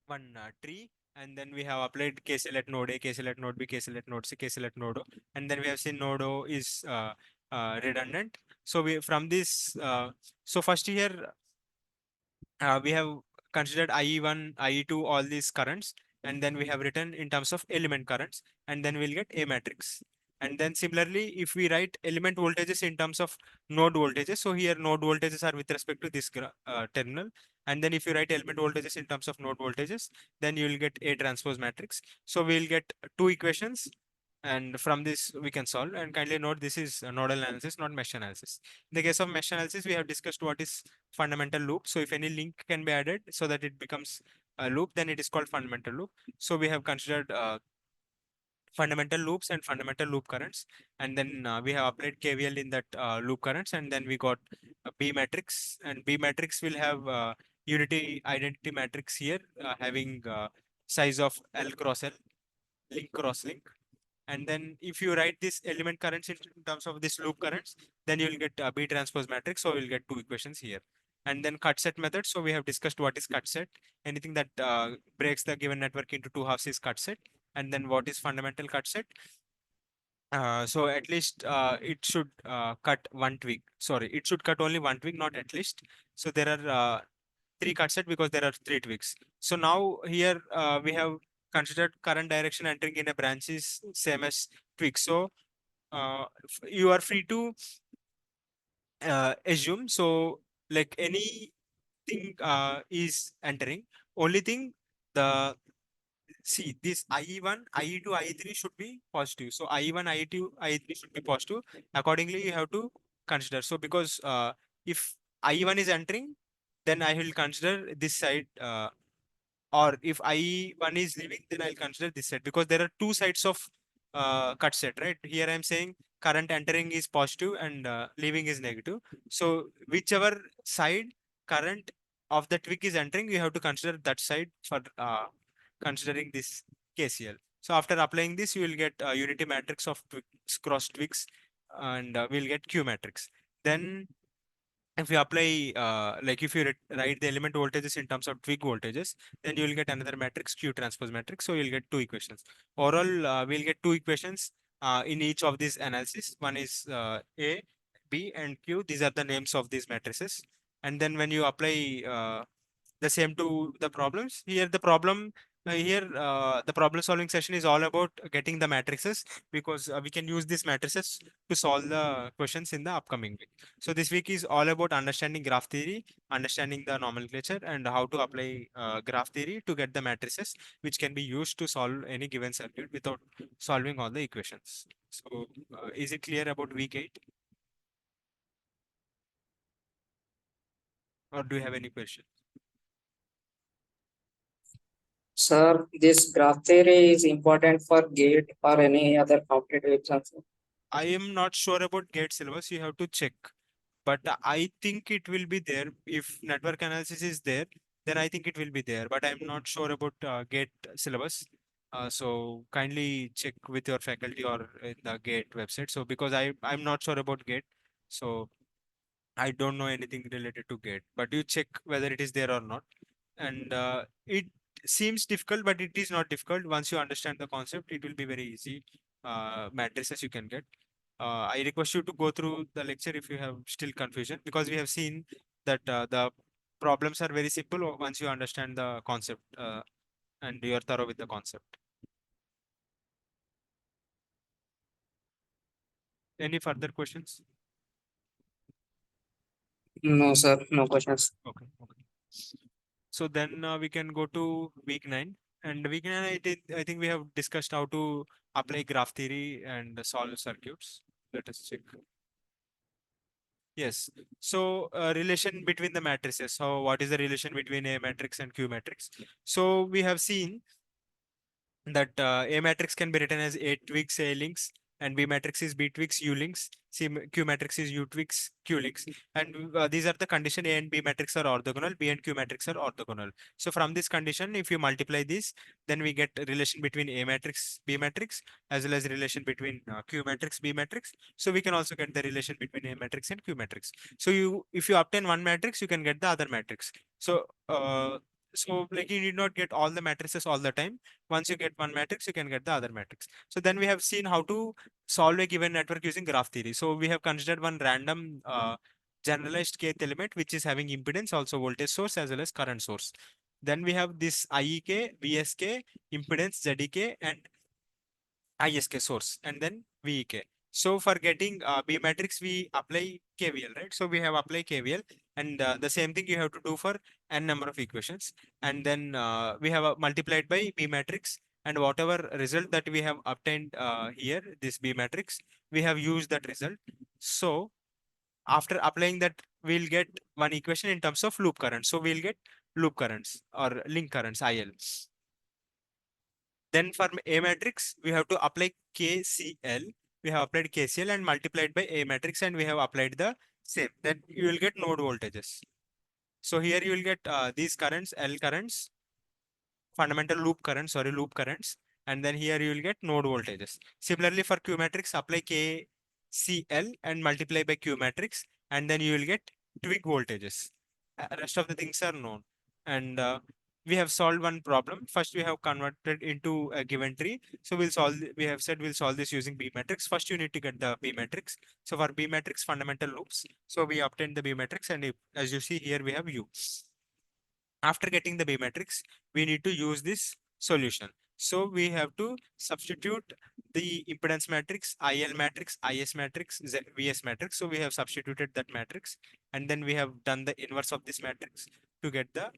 one tree, and then we have applied KCL at node A, KCL at node B, KCL at node C, KCL at node O, and then we have seen node O is redundant. So we from this, so first here we have considered IE1, IE2, all these currents, and then we have written in terms of element currents, and then we'll get A matrix. And then similarly, if we write element voltages in terms of node voltages, so here node voltages are with respect to this terminal. And then if you write element voltages in terms of node voltages, then you will get A transpose matrix. So we'll get two equations, and from this we can solve. And kindly note, this is a nodal analysis, not mesh analysis. In the case of mesh analysis, we have discussed what is fundamental loop. So if any link can be added so that it becomes a loop, then it is called fundamental loop. So we have considered fundamental loops and fundamental loop currents, and then we have applied KVL in that loop currents, and then we got a B matrix, and B matrix will have unity identity matrix here, having size of L cross L, link cross link. And then if you write this element currents in terms of this loop currents, then you will get a B transpose matrix. So we'll get two equations here. And then cut set method. So we have discussed what is cut set. Anything that breaks the given network into two halves is cut set. And then what is fundamental cut set? So at least it should cut one twig. Sorry, it should cut only one twig, not at least. So there are three cut set because there are three twigs. So now here we have considered current direction entering in a branch is same as twig. So you are free to assume. So like anything is entering. Only thing, the see this IE1, IE2, IE3 should be positive. So IE1, IE2, IE3 should be positive. Accordingly, you have to consider. So because if IE1 is entering, then I will consider this side or if I1 is leaving, then I'll consider this side because there are two sides of cut set, right? Here I'm saying current entering is positive and leaving is negative. So whichever side current of the twig is entering, you have to consider that side for considering this KCL. So after applying this, you will get unity matrix of twigs cross twigs, and we'll get Q matrix. Then if you apply like if you write the element voltages in terms of twig voltages, then you will get another matrix Q transpose matrix, so you'll get two equations. Overall we'll get two equations in each of these analysis. One is A, B and Q. These are the names of these matrices. And then when you apply the same to the problems, here the problem solving session is all about getting the matrices, because we can use these matrices to solve the questions in the upcoming week. So this week is all about understanding graph theory, understanding the nomenclature, and how to apply graph theory to get the matrices which can be used to solve any given circuit without solving all the equations. So is it clear about week 8, or do you have any question? Sir, this graph theory is important for GATE or any other competitive exams. I am not sure about GATE syllabus. You have to check, but I think it will be there. If network analysis is there, then I think it will be there. But I'm not sure about GATE syllabus. So kindly check with your faculty or in the GATE website. So because I'm not sure about GATE, so I don't know anything related to GATE. But you check whether it is there or not. And it seems difficult, but it is not difficult. Once you understand the concept, it will be very easy. Matrices you can get. I request you to go through the lecture if you have still confusion, because we have seen that the problems are very simple once you understand the concept and you are thorough with the concept. Any further questions? No, sir, no questions. Okay. Okay. So then we can go to week 9. And week 9, I think we have discussed how to apply graph theory and solve circuits. Let us check. Yes. So relation between the matrices. So what is the relation between A matrix and Q matrix? So we have seen that A matrix can be written as A twigs A links, and B matrix is B twigs U links, Q matrix is U twigs Q links, and these are the condition. A and B matrix are orthogonal, B and Q matrix are orthogonal. So from this condition, if you multiply this, then we get a relation between A matrix B matrix as well as relation between Q matrix B matrix. So we can also get the relation between A matrix and Q matrix. So if you obtain one matrix, you can get the other matrix. So like you need not get all the matrices all the time. Once you get one matrix, you can get the other matrix. So then we have seen how to solve a given network using graph theory. So we have considered one random generalized kth element which is having impedance, also voltage source as well as current source. Then we have this IEK, VSK, impedance, ZEK, and ISK source, and then VEK. So for getting B matrix, we apply KVL, right? So we have apply KVL, and the same thing you have to do for n number of equations, and then we have multiplied by B matrix, and whatever result that we have obtained here, this B matrix, we have used that result. So after applying that, we'll get one equation in terms of loop current. So we'll get loop currents or link currents, IL. Then for A matrix, we have to apply KCL. We have applied KCL and multiplied by A matrix, and we have applied the same. Then you will get node voltages. So here you will get these currents, L currents, fundamental loop currents, sorry, loop currents. And then here you will get node voltages. Similarly for Q matrix, apply KCL and multiply by Q matrix, and then you will get twig voltages. Rest of the things are known. And we have solved one problem. First, we have converted into a given tree. So we have said we'll solve this using B matrix. First, you need to get the B matrix. So for B matrix fundamental loops, so we obtained the B matrix, and as you see here, we have U. After getting the B matrix, we need to use this solution. So we have to substitute the impedance matrix, IL matrix, IS matrix, VS matrix. So we have substituted that matrix, and then we have done the inverse of this matrix to get the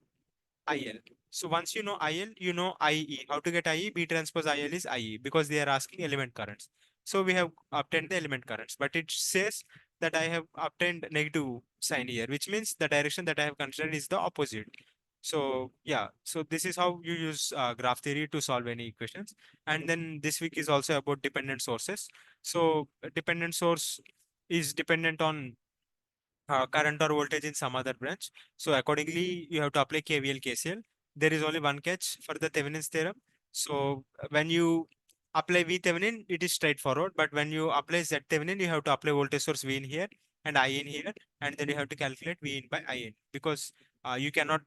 IL. So once you know IL, you know IE. How to get IE? B transpose IL is IE, because they are asking element currents. So we have obtained the element currents, but it says that I have obtained negative sign here, which means the direction that I have considered is the opposite. So yeah, so this is how you use graph theory to solve any equations. And then this week is also about dependent sources. So a dependent source is dependent on current or voltage in some other branch. So accordingly, you have to apply KVL, KCL. There is only one catch for the Thevenin's theorem. So when you apply V Thevenin, it is straightforward. But when you apply Z Thevenin, you have to apply voltage source V in here and I in here, and then you have to calculate V in by I in, because you cannot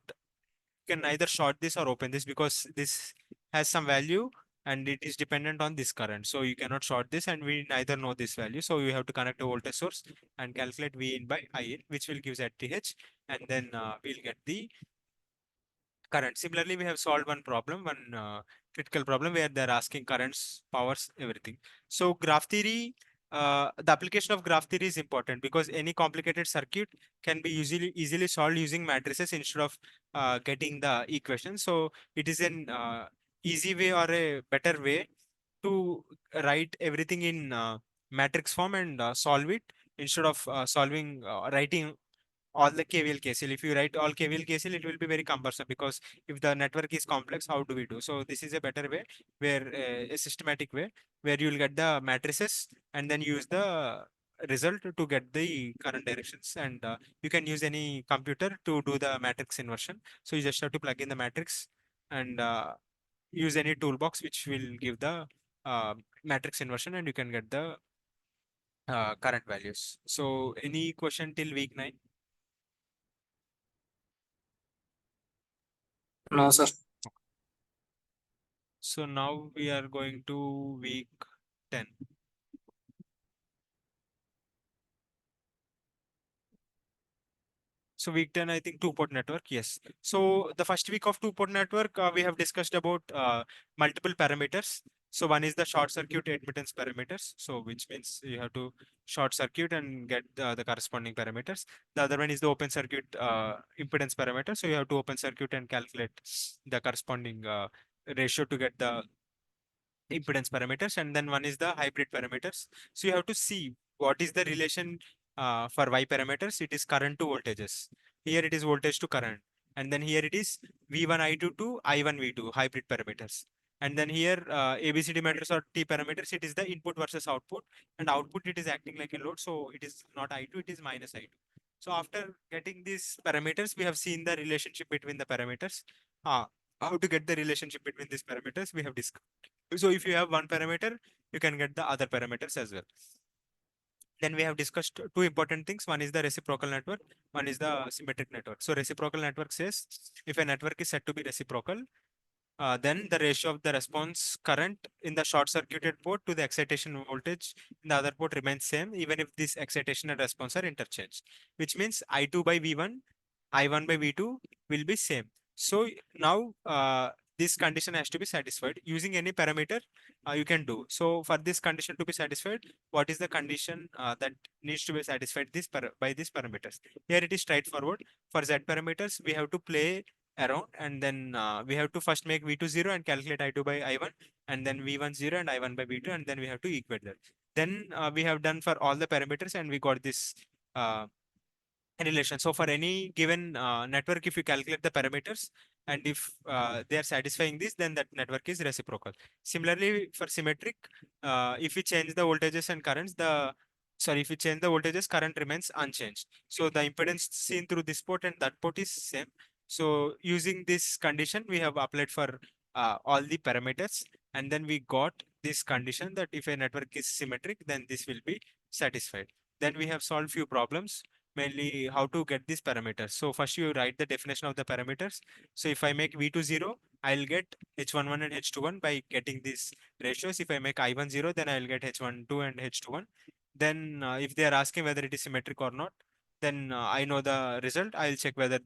can neither short this or open this, because this has some value and it is dependent on this current. So you cannot short this, and we neither know this value. So you have to connect a voltage source and calculate V in by I in, which will give ZTH, and then we'll get the current. Similarly, we have solved one critical problem where they're asking currents, powers, everything. So graph theory, the application of graph theory is important because any complicated circuit can be easily solved using matrices instead of getting the equation. So it is an easy way or a better way to write everything in matrix form and solve it instead of solving writing all the KVL KCL. If you write all KVL KCL, it will be very cumbersome, because if the network is complex, how do we do? So this is a better way, where a systematic way, where you will get the matrices and then use the result to get the current directions. And you can use any computer to do the matrix inversion. So you just have to plug in the matrix and use any toolbox which will give the matrix inversion, and you can get the current values. So any question till week 9? No, sir. So now we are going to week 10. So week 10, I think two-port network. Yes. So the first week of two-port network, we have discussed about multiple parameters. So one is the short circuit admittance parameters. So which means you have to short circuit and get the corresponding parameters. The other one is the open circuit impedance parameter. So you have to open circuit and calculate the corresponding ratio to get the impedance parameters. And then one is the hybrid parameters. So you have to see what is the relation for y parameters. It is current to voltages. Here it is voltage to current, and then here it is v1 i2 to i1 v2 hybrid parameters. And then here abcd matrix or t parameters, it is the input versus output, and output it is acting like a load, so it is not i2, it is minus i2. So after getting these parameters, we have seen the relationship between the parameters. How to get the relationship between these parameters we have discussed. So if you have one parameter, you can get the other parameters as well. Then we have discussed two important things. One is the reciprocal network, one is the symmetric network. So reciprocal network says if a network is said to be reciprocal, then the ratio of the response current in the short circuited port to the excitation voltage in the other port remains same, even if this excitation and response are interchanged, which means I2 by V1, I1 by V2 will be same. So now this condition has to be satisfied using any parameter you can do. So for this condition to be satisfied, what is the condition that needs to be satisfied by these parameters? Here it is straightforward. For Z parameters, we have to play around, and then we have to first make V2 0 and calculate I2 by I1, and then V1 0 and I1 by V2, and then we have to equate that. Then we have done for all the parameters, and we got this uh, relation. So for any given network, if you calculate the parameters and if they are satisfying this, then that network is reciprocal. Similarly, for symmetric, if you change the voltages and currents, if you change the voltages, current remains unchanged. So the impedance seen through this port and that port is same. So using this condition, we have applied for all the parameters, and then we got this condition that if a network is symmetric, then this will be satisfied. Then we have solved few problems, mainly how to get these parameters. So first you write the definition of the parameters. So if I make V2 0, I'll get H11 and H21 by getting these ratios. If I make I1 0, then I'll get H12 and H21. Then if they are asking whether it is symmetric or not, then I know the result. I'll check whether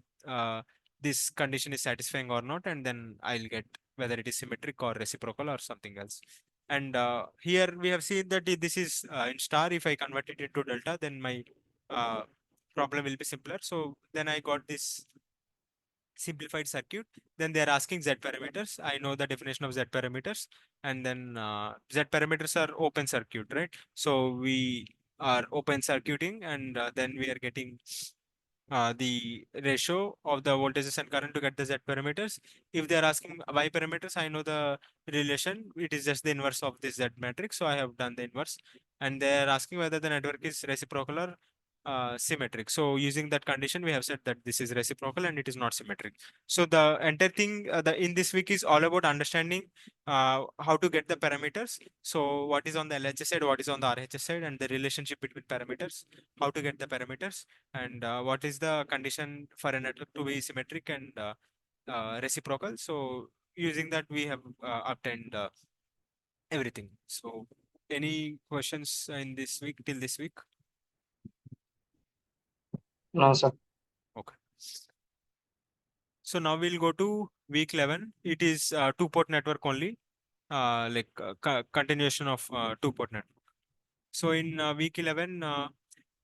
this condition is satisfying or not, and then I'll get whether it is symmetric or reciprocal or something else. And here we have seen that this is in star. If I convert it into delta, then my uh, problem will be simpler. So then I got this simplified circuit. Then they are asking Z parameters. I know the definition of Z parameters. And then Z parameters are open circuit, right? So we are open circuiting, and then we are getting the ratio of the voltages and current to get the Z parameters. If they are asking Y parameters, I know the relation. It is just the inverse of this Z matrix. So I have done the inverse. And they are asking whether the network is reciprocal or symmetric. So using that condition, we have said that this is reciprocal and it is not symmetric. So the entire thing in this week is all about understanding how to get the parameters. So what is on the LHS side, what is on the RHS side, and the relationship between parameters, how to get the parameters, and what is the condition for a network to be symmetric and reciprocal. So using that, we have obtained everything. So any questions in this week till this week? No, sir. Okay. So now we'll go to week 11. It is two-port network only, continuation of two-port network. So in week 11,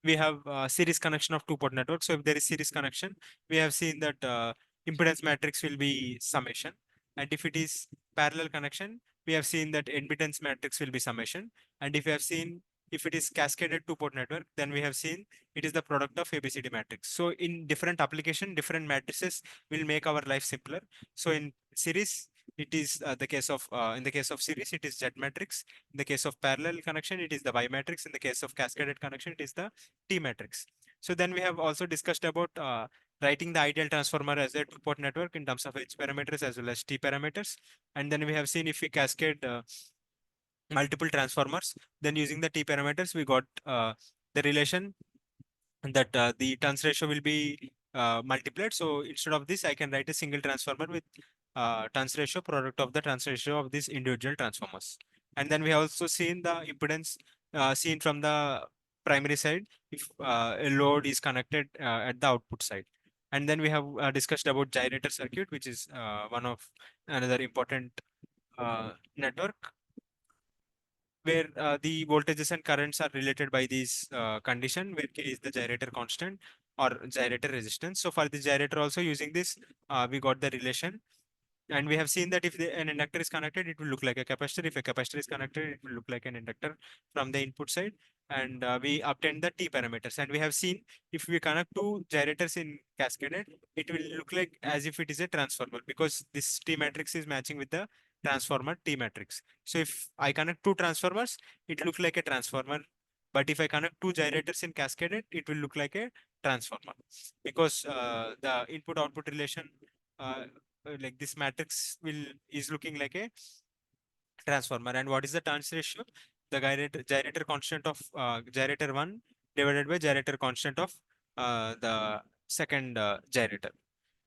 we have series connection of two-port network. So if there is series connection, we have seen that impedance matrix will be summation. And if it is parallel connection, we have seen that impedance matrix will be summation. And if we have seen if it is cascaded two-port network, then we have seen it is the product of ABCD matrix. So in different application, different matrices will make our life simpler. So in series, it is the case of in the case of series, it is Z matrix. In the case of parallel connection, it is the Y matrix. In the case of cascaded connection, it is the T matrix. So then we have also discussed about writing the ideal transformer as a two-port network in terms of H parameters as well as T parameters. And then we have seen if we cascade multiple transformers, then using the T parameters, we got the relation that the turns ratio will be multiplied. So instead of this, I can write a single transformer with turns ratio product of the turns ratio of these individual transformers. And then we have also seen the impedance seen from the primary side if a load is connected at the output side. And then we have discussed about gyrator circuit, which is one of another important network where the voltages and currents are related by this condition where K is the gyrator constant or gyrator resistance. So for the gyrator also using this, we got the relation. And we have seen that if an inductor is connected, it will look like a capacitor. If a capacitor is connected, it will look like an inductor from the input side. And we obtained the T parameters. And we have seen if we connect two gyrators in cascaded, it will look like as if it is a transformer because this T matrix is matching with the transformer T matrix. So if I connect two transformers, it look like a transformer. But if I connect two gyrators in cascaded, it will look like a transformer because the input output relation like this matrix is looking like a transformer. And what is the turns ratio? The gyrator constant of gyrator 1 divided by gyrator constant of the second gyrator.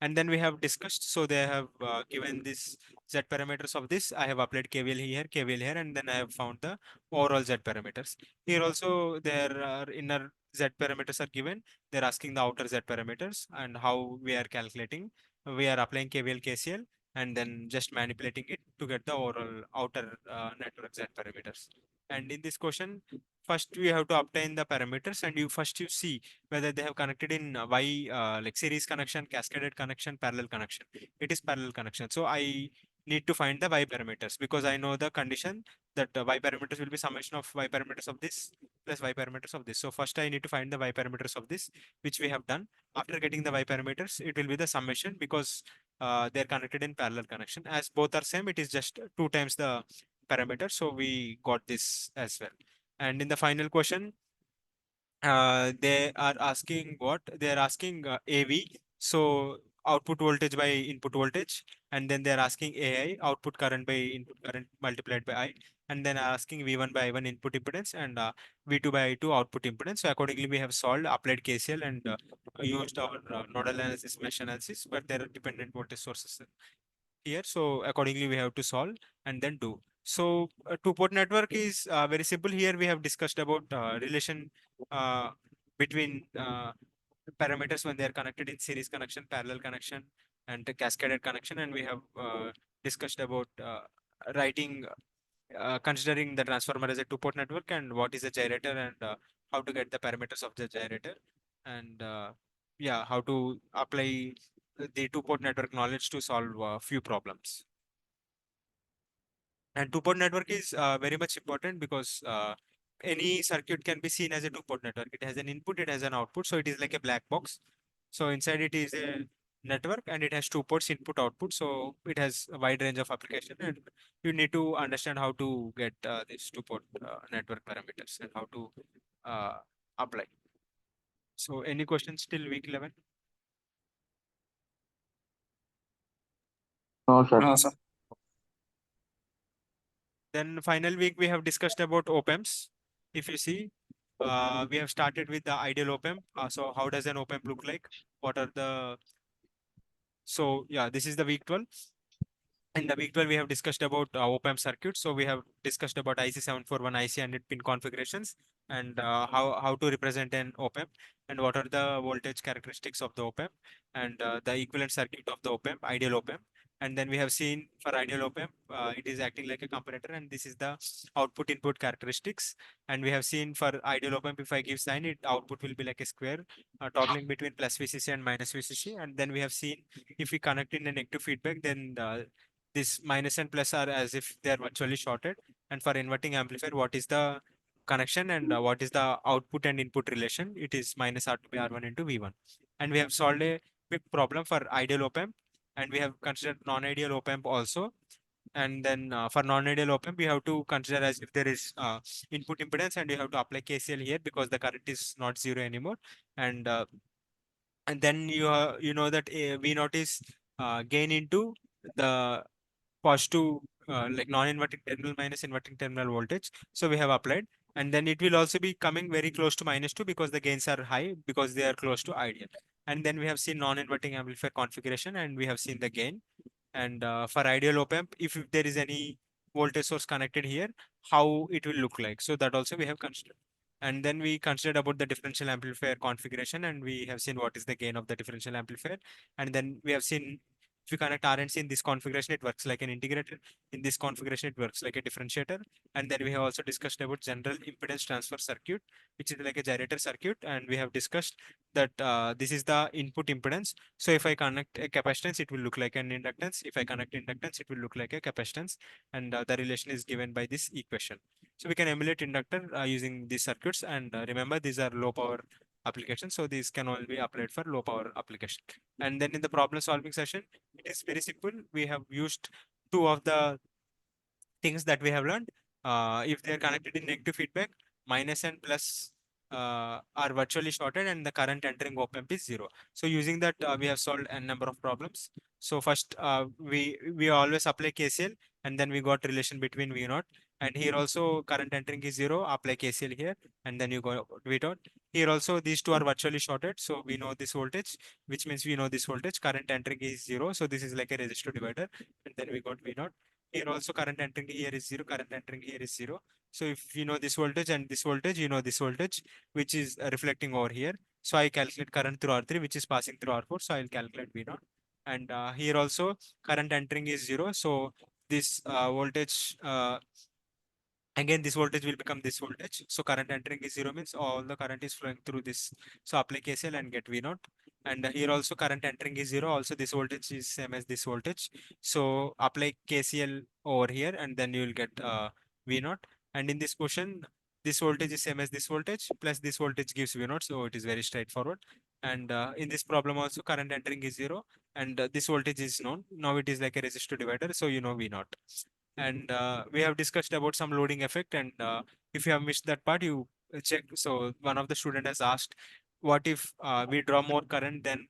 And then we have discussed, so they have given this Z parameters of this. I have applied KVL here, KVL here, and then I have found the overall Z parameters. Here also there are inner Z parameters are given. They're asking the outer Z parameters and how we are calculating. We are applying KVL, KCL, and then just manipulating it to get the overall outer network Z parameters. And in this question, first we have to obtain the parameters, and you see whether they have connected in Y like series connection, cascaded connection, parallel connection. It is parallel connection. So I need to find the Y parameters because I know the condition that Y parameters will be summation of Y parameters of this plus Y parameters of this. So first I need to find the Y parameters of this, which we have done. After getting the Y parameters, it will be the summation because they're connected in parallel connection. As both are same, it is just 2 times the parameter. So we got this as well. And in the final question, they are asking what? They are asking AV. So output voltage by input voltage. And then they are asking AI, output current by input current multiplied by I. And then asking V1 by I1 input impedance and V2 by I2 output impedance. So accordingly, we have solved, applied KCL and used our nodal analysis, mesh analysis, but there are dependent voltage sources here. So accordingly, we have to solve and then do. So two-port network is very simple. Here we have discussed about relation uh, between parameters when they are connected in series connection, parallel connection, and the cascaded connection. And we have discussed about writing, considering the transformer as a two-port network and what is a gyrator and how to get the parameters of the gyrator. And yeah, how to apply the two-port network knowledge to solve a few problems. And two-port network is very much important because any circuit can be seen as a two-port network. It has an input, it has an output, so it is like a black box. So inside it is a network and it has two ports, input output. So it has a wide range of application, and you need to understand how to get these two port network parameters and how to uh, apply. So any questions till week 11? No, sir. No, sir. Then final week we have discussed about op-amps. If you see, we have started with the ideal op-amp. So how does an op-amp look like? What are the So yeah, this is the week 12. In the week 12, we have discussed about op-amp circuits. So we have discussed about IC741, IC and pin configurations, and how to represent an op-amp, and what are the voltage characteristics of the op-amp, and the equivalent circuit of the op-amp, ideal op-amp. And then we have seen for ideal op-amp, it is acting like a comparator, and this is the output input characteristics. And we have seen for ideal op-amp, if I give sign, it output will be like a square, toggling between plus VCC and minus VCC. And then we have seen if we connect in a negative feedback, then this minus and plus are as if they are virtually shorted. And for inverting amplifier, what is the connection, and what is the output and input relation? It is minus R2 by R1 into V1. And we have solved a quick problem for ideal op-amp, and we have considered non-ideal op-amp also. And then for non-ideal op-amp, we have to consider as if there is input impedance, and you have to apply KCL here because the current is not zero anymore. And then you know that V naught is gain into the positive like non-inverting terminal minus inverting terminal voltage. So we have applied, and then it will also be coming very close to -2 because the gains are high because they are close to ideal. And then we have seen non-inverting amplifier configuration, and we have seen the gain. And for ideal op-amp, if there is any voltage source connected here, how it will look like. So that also we have considered. And then we considered about the differential amplifier configuration, and we have seen what is the gain of the differential amplifier. And then we have seen if you connect RNC in this configuration, it works like an integrator. In this configuration, it works like a differentiator. And then we have also discussed about general impedance transfer circuit, which is like a gyrator circuit. And we have discussed that this is the input impedance. So if I connect a capacitance, it will look like an inductance. If I connect inductance, it will look like a capacitance. And the relation is given by this equation. So we can emulate inductor using these circuits. And remember, these are low power applications. So these can only be applied for low power application. And then in the problem solving session, it is very simple. We have used two of the things that we have learned. If they are connected in negative feedback, minus and plus are virtually shorted, and the current entering op-amp is zero. So using that, we have solved a number of problems. So first, we always apply KCL, and then we got relation between V naught. And here also current entering is zero. Apply KCL here, and then you go V naught. Here also these two are virtually shorted, so we know this voltage, which means we know this voltage. Current entering is zero, so this is like a resistor divider, and then we got V naught. Here also current entering here is zero, current entering here is zero. So if you know this voltage and this voltage, you know this voltage, which is reflecting over here. So I calculate current through R3, which is passing through R4. So I'll calculate V naught. And here also current entering is zero. So this voltage, again, this voltage will become this voltage. So current entering is zero means all the current is flowing through this. So apply KCL and get V naught. And here also current entering is zero. Also this voltage is same as this voltage. So apply KCL over here, and then you will get V naught. And in this question, this voltage is same as this voltage plus this voltage gives V naught. So it is very straightforward. And in this problem also current entering is zero, and this voltage is known. Now it is like a resistor divider. So you know V naught. And we have discussed about some loading effect. And if you have missed that part, you check. So one of the student has asked, what if we draw more current than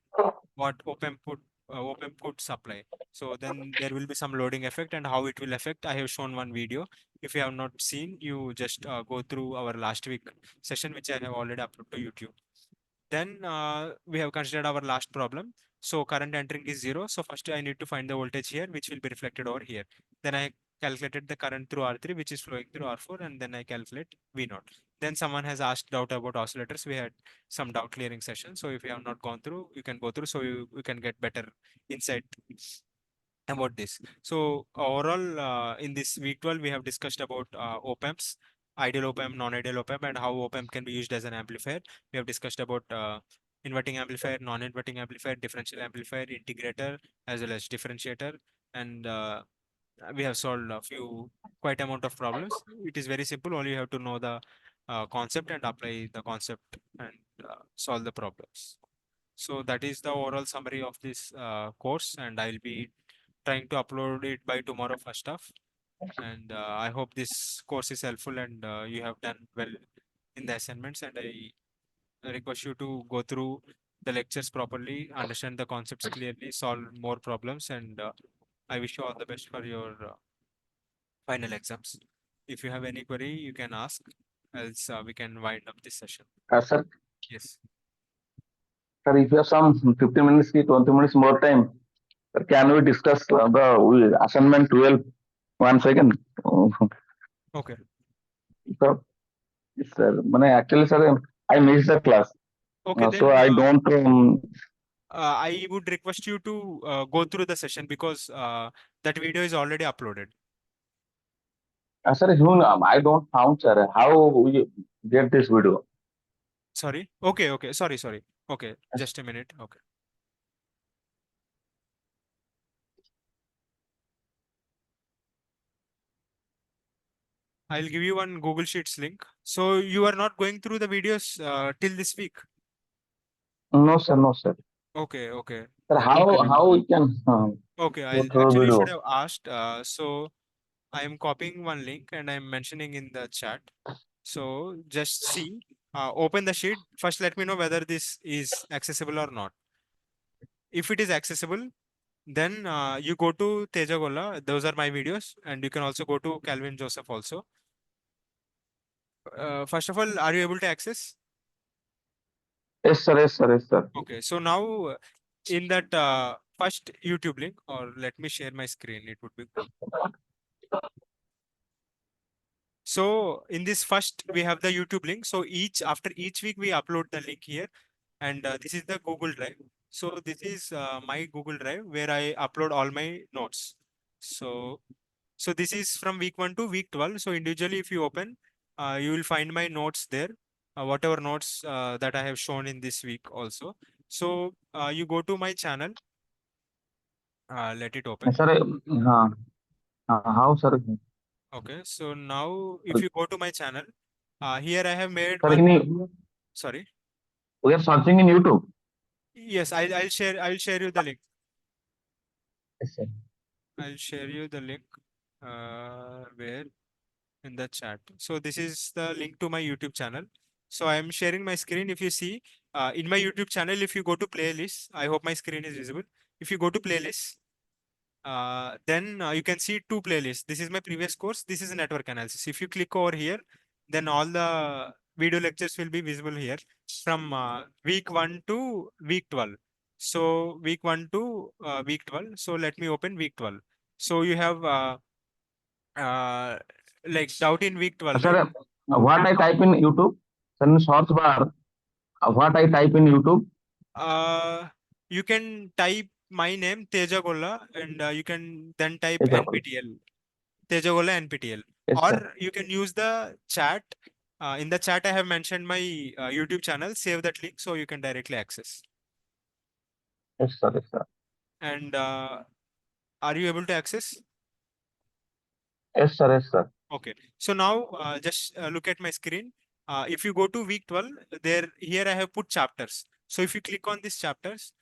what op-amp could supply? So then there will be some loading effect, and how it will affect, I have shown one video. If you have not seen, you just go through our last week session, which I have already uploaded to YouTube. Then we have considered our last problem. So current entering is zero. So first I need to find the voltage here, which will be reflected over here. Then I calculated the current through R3, which is flowing through R4, and then I calculate V naught. Then someone has asked doubt about oscillators. We had some doubt clearing session. So if you have not gone through, you can go through, so you can get better insight about this. So overall, in this week 12, we have discussed about op-amps, ideal op-amp, non-ideal op-amp, and how op-amp can be used as an amplifier. We have discussed about inverting amplifier, non-inverting amplifier, differential amplifier, integrator, as well as differentiator. And we have solved a few quite amount of problems. It is very simple. Only you have to know the concept and apply the concept, and solve the problems. So that is the overall summary of this course, and I'll be trying to upload it by tomorrow first half. And I hope this course is helpful and you have done well in the assignments. And I request you to go through the lectures properly, understand the concepts clearly, solve more problems, and I wish you all the best for your final exams. If you have any query, you can ask, else we can wind up this session. Sir, Yes. sir, if you have some 15 minutes, 20 minutes more time, sir, can we discuss the assignment 12? 1 second. Okay. Sir, sir, actually, sir, I missed the class. Okay, So then I don't. I would request you to go through the session because that video is already uploaded. Sir, I don't found, sir. How we get this video? Sorry. Okay, okay. Sorry. Okay, just a minute. Okay. I'll give you one Google Sheets link. So you are not going through the videos till this week. No, sir, no, sir. Okay, okay. Sir, how we can Okay, go I'll through actually should video? have asked. So I am copying one link and I'm mentioning in the chat. So just see, open the sheet. First, let me know whether this is accessible or not. If it is accessible, then you go to Teja Golla. Those are my videos, and you can also go to Calvin Joseph also. First of all, are you able to access? Yes, sir, yes, sir, yes, sir. Okay, so now in that first YouTube link, or let me share my screen, it would be good. So in this first, we have the YouTube link. So after each week, we upload the link here, and this is the Google Drive. So this is my Google Drive where I upload all my notes. So this is from week 1 to week 12. So individually, if you open, you will find my notes there, whatever notes that I have shown in this week also. So you go to my channel, let it open. Sir, how, sir? Okay, so now if you go to my channel, here I have made Sir, one, in, sorry. we are searching in YouTube. Yes, I'll share you the link. Yes, sir. I'll share you the link where in the chat. So this is the link to my YouTube channel. So I am sharing my screen. If you see in my YouTube channel, if you go to playlist, I hope my screen is visible. If you go to playlist, then you can see two playlists. This is my previous course. This is network analysis. If you click over here, then all the video lectures will be visible here from week 1 to week 12. So week 1 to week 12. So let me open week 12. So you have uh, like doubt in week 12, right? Sir, what I type in YouTube? Sir, in search bar, what I type in YouTube? Uh, you can type my name Teja Golla and you can then type Yes, sir. NPTEL. Teja Golla NPTEL. Yes, sir. Or you can use the chat. In the chat, I have mentioned my YouTube channel. Save that link so you can directly access. Yes, sir. Yes, sir. And are you able to access? Yes, sir. Yes, sir. Okay. So now just look at my screen. If you go to week 12, here I have put chapters. So if you click on these chapters,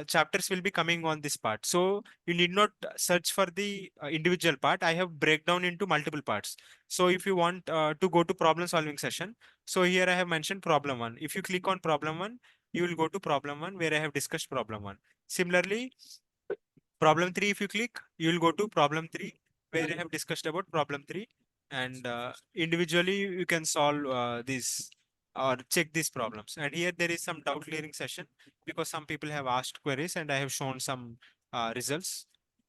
chapters will be coming on this part. So you need not search for the individual part. I have breakdown into multiple parts. So if you want to go to problem solving session, so here I have mentioned problem 1. If you click on problem 1, you will go to problem 1 where I have discussed problem 1. Similarly, problem 3, if you click, you will go to problem 3 where I have discussed about problem 3, and individually you can solve these or check these problems. And here there is some doubt clearing session because some people have asked queries and I have shown some results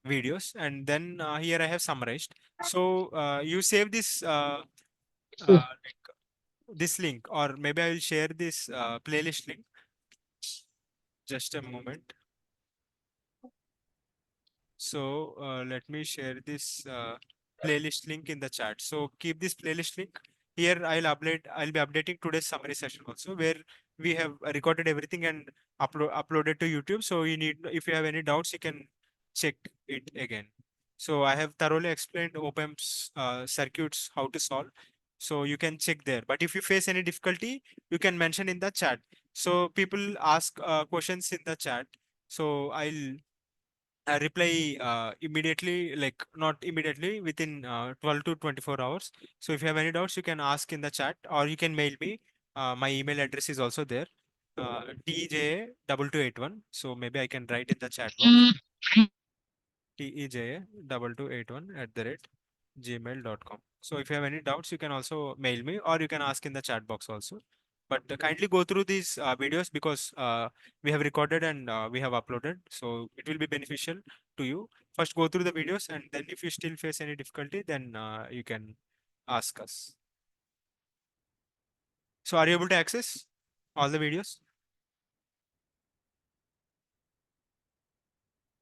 videos, and then here I have summarized. So you save this like this link, or maybe I will share this playlist link. Just a moment. So let me share this playlist link in the chat. So keep this playlist link here. I'll be updating today's summary session also, where we have recorded everything and uploaded to YouTube. So if you have any doubts, you can check it again. So I have thoroughly explained op-amps circuits, how to solve. So you can check there. But if you face any difficulty, you can mention in the chat. So people ask questions in the chat. So I'll reply immediately, like not immediately, within 12 to 24 hours. So if you have any doubts, you can ask in the chat or you can mail me. My email address is also there. TJ2281. So maybe I can write in the chat box. TEJ2281@gmail.com. So if you have any doubts, you can also mail me or you can ask in the chat box also. But kindly go through these videos because we have recorded and we have uploaded. So it will be beneficial to you. First go through the videos and then if you still face any difficulty, then you can ask us. So are you able to access all the videos?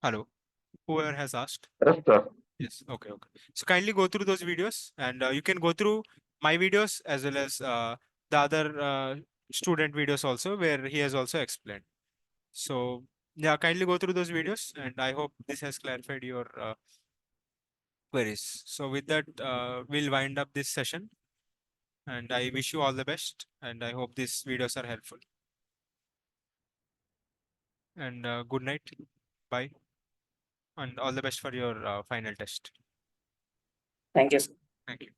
Hello, whoever has asked. Yes, sir. Yes. Okay. Okay. So kindly go through those videos, and you can go through my videos as well as the other student videos also, where he has also explained. So yeah, kindly go through those videos, and I hope this has clarified your queries. So with that, we'll wind up this session, and I wish you all the best, and I hope these videos are helpful. And good night. Bye, and all the best for your final test. Thank you, sir. Thank you.